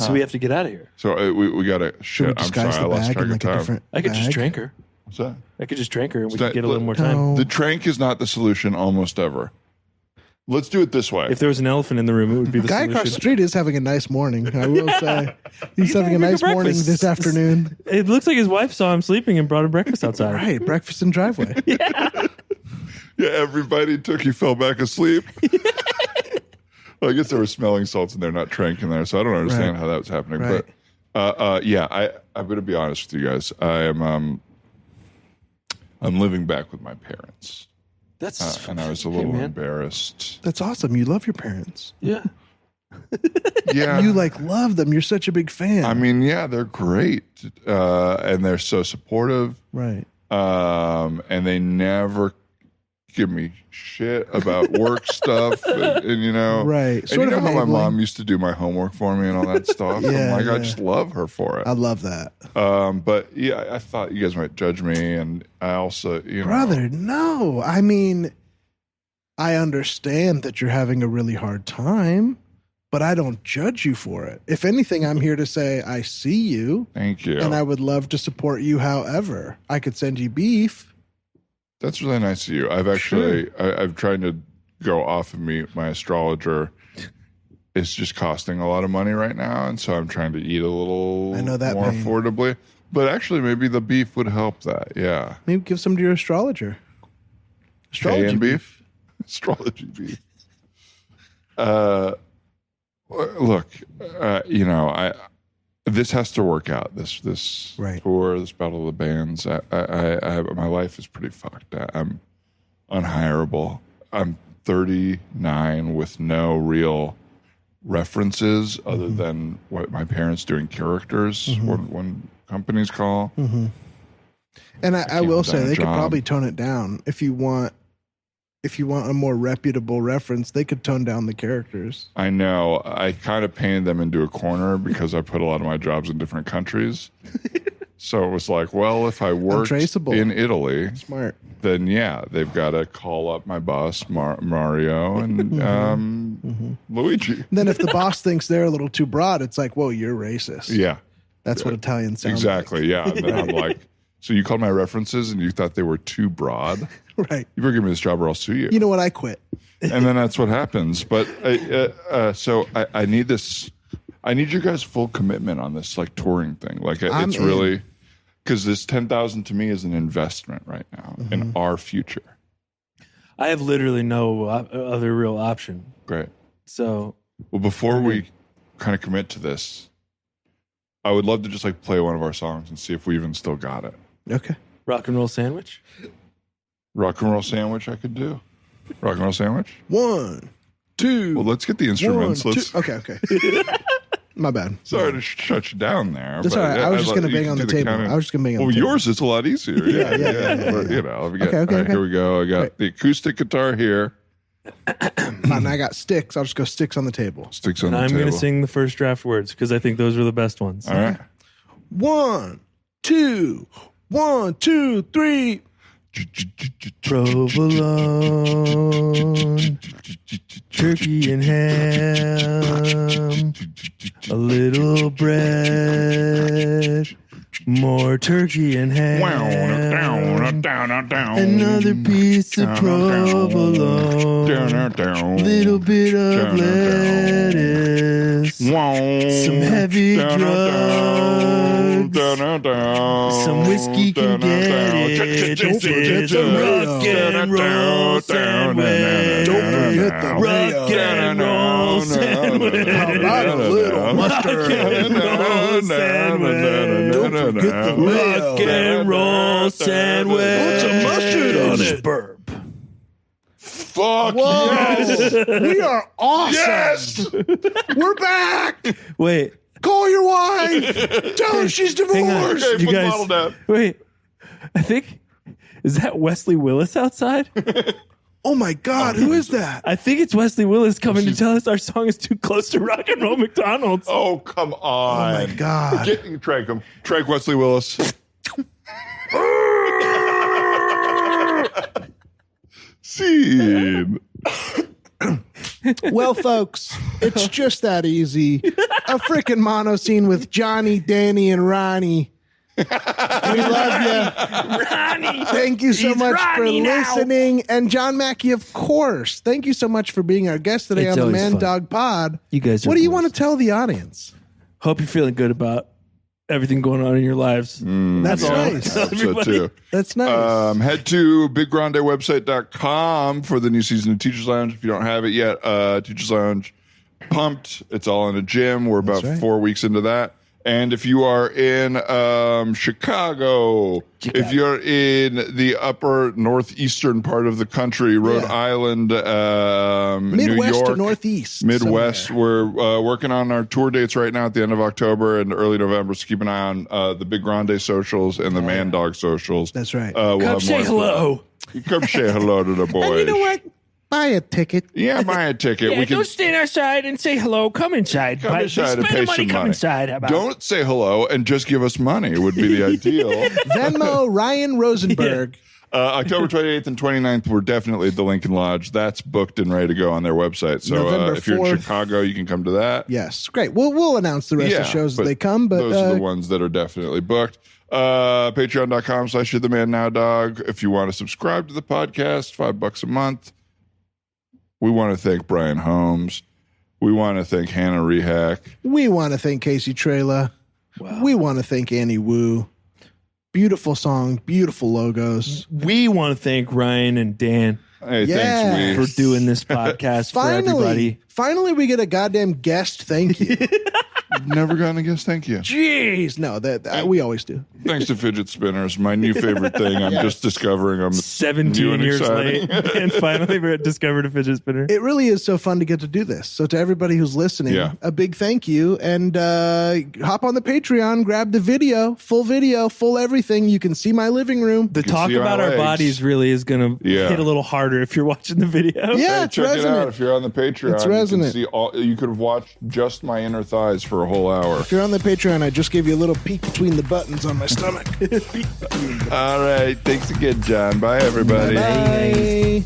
So we have to get out of here. So we got to. Should we disguise the bag in like a different I could just bag? trank her. What's that? I could just trank her and we could get a little more time. The trank is not the solution almost ever. Let's do it this way. If there was an elephant in the room, it would be the guy solution. across the street is having a nice morning. I will say he's having a nice morning this afternoon. It looks like his wife saw him sleeping and brought him breakfast outside. Right, breakfast in driveway. Yeah. Yeah, everybody took you fell back asleep. Well, I guess there were smelling salts in there, not trank in there, so I don't understand how that was happening. Right. But I'm going to be honest with you guys. I'm living back with my parents. And I was a little embarrassed. That's awesome. You love your parents. Yeah. Yeah. You love them. You're such a big fan. I mean, yeah, they're great. And they're so supportive. Right. And they never give me shit about work stuff. And you know. Right. And you know how my mom used to do my homework for me and all that stuff? I just love her for it. I love that. But yeah, I thought you guys might judge me. And I also, Brother, no. I mean, I understand that you're having a really hard time, but I don't judge you for it. If anything, I'm here to say I see you. Thank you. And I would love to support you however. I could send you beef. That's really nice of you. I've actually, I've tried to go off of my astrologer. It's just costing a lot of money right now. And so I'm trying to eat a little more affordably. But actually, maybe the beef would help that. Yeah. Maybe give some to your astrologer. Astrology beef? Astrology beef. Look, this has to work out. This tour, this battle of the bands. My life is pretty fucked. I'm unhireable. I'm 39 with no real references other than what my parents doing characters when companies call. And I will say they could probably tone it down if you want. If you want a more reputable reference, they could tone down the characters. I know. I kind of painted them into a corner because I put a lot of my jobs in different countries. So it was like, well, if I worked in Italy, then yeah, they've got to call up my boss, Mario, and Luigi. Then if the boss thinks they're a little too broad, it's like, whoa, you're racist. Yeah. That's what Italians sound exactly, like. Yeah. And then I'm like, so you called my references and you thought they were too broad? Right. You better give me this job or I'll sue you. You know what? I quit. And then that's what happens. But so I need this. I need your guys' full commitment on this touring thing. It's really because this 10,000 to me is an investment right now in our future. I have literally no other real option. Great. So, well, before we kind of commit to this, I would love to just play one of our songs and see if we even still got it. Okay. Rock and roll sandwich. Rock and roll sandwich I could do. Rock and roll sandwich? 1, 2. Well, let's get the instruments. 1, 2. Okay. My bad. Sorry to shut you down there. That's all right. I was just going to bang on the table. I was just going to bang on the table. Well, yours is a lot easier. Yeah. But, you know, here we go. I got the acoustic guitar here. And I got sticks. I'll just go sticks on the table. Sticks on the I'm table. going to sing the first draft words because I think those were the best ones. All right. 1, 2, 1, 2, 3. Provolone, turkey and ham, a little bread, more turkey and ham, another piece of provolone, little bit of lettuce, some heavy drugs, some whiskey can get it. This is a rock and roll sandwich. Don't forget the Rock and roll sandwich. How about a little mustard? Rock and roll sandwich. Don't forget the Rock and roll sandwich. Put some mustard on it. Burp. Fuck Whoa. yes! We are awesome. Yes! We're back. Wait. Call your wife. Tell her she's Hang on. divorced. Okay, You put the guys- bottle down. Wait. I think, is that Wesley Willis outside? Oh my God, who is that? I think it's Wesley Willis coming to tell us our song is too close to Rock and Roll McDonald's. Oh, come on. Oh my God. Trank him. Trank Wesley Willis. Scene. Well, folks, it's just that easy. A freaking mono scene with Johnny, Danny, and Ronnie. We love you. Ronnie. Thank you so He's much for Ronnie now. listening. And John Mackey, of course. Thank you so much for being our guest today It's on the always Man fun. Dog Pod. You guys are What do you boys. want to tell the audience? Hope you're feeling good about everything going on in your lives. That's nice. I hope so too. That's nice. Head to biggrandewebsite.com for the new season of Teachers Lounge. If you don't have it yet, Teachers Lounge pumped. It's all in a gym. We're about 4 weeks into that. And if you are in Chicago, if you're in the upper northeastern part of the country, Rhode Island, New Midwest York, or Northeast. Midwest, somewhere. we're working on our tour dates right now at the end of October and early November. So keep an eye on the Big Grande socials and the Man Dog socials. That's right. We'll Come have say more hello. info. Come say hello to the boys. And you know what? Buy a ticket. Yeah, buy a ticket. Yeah, we can don't stand outside and say hello. Come inside. come inside and pay some money. Inside. How about Don't say hello and just give us money would be the ideal. Venmo Ryan Rosenberg. October 28th and 29th, we're definitely at the Lincoln Lodge. That's booked and ready to go on their website. So November if you're in 4th. Chicago, you can come to that. Yes, great. We'll announce the rest of the shows as but they come. But those are the ones that are definitely booked. Patreon.com/YourTheManNowDog. If you want to subscribe to the podcast, $5 a month. We want to thank Brian Holmes. We want to thank Hannah Rehack. we want to thank Casey Trela. Wow. We want to thank Annie Wu. Beautiful song, beautiful logos. We want to thank Ryan and Dan Hey, Yes. thanks, for doing this podcast for everybody. Finally, we get a goddamn guest. Thank you. We've never gotten a guest. Thank you. Jeez, no, that we always do. Thanks to fidget spinners, my new favorite thing. I'm just discovering I'm new 17 and years exciting. late, and finally we discovered a fidget spinner. It really is so fun to get to do this. So to everybody who's listening, a big thank you. And hop on the Patreon, grab the video, full everything. You can see my living room. The can talk see my about our legs. bodies really is going to Yeah. hit a little harder if you're watching the video. Yeah, Hey, it's check it out. resonant. If you're on the Patreon, It's you resonant. can see you could have watched just my inner thighs for a whole hour. If you're on the Patreon, I just gave you a little peek between the buttons on my stomach. All right. Thanks again, John. Bye, everybody. Bye.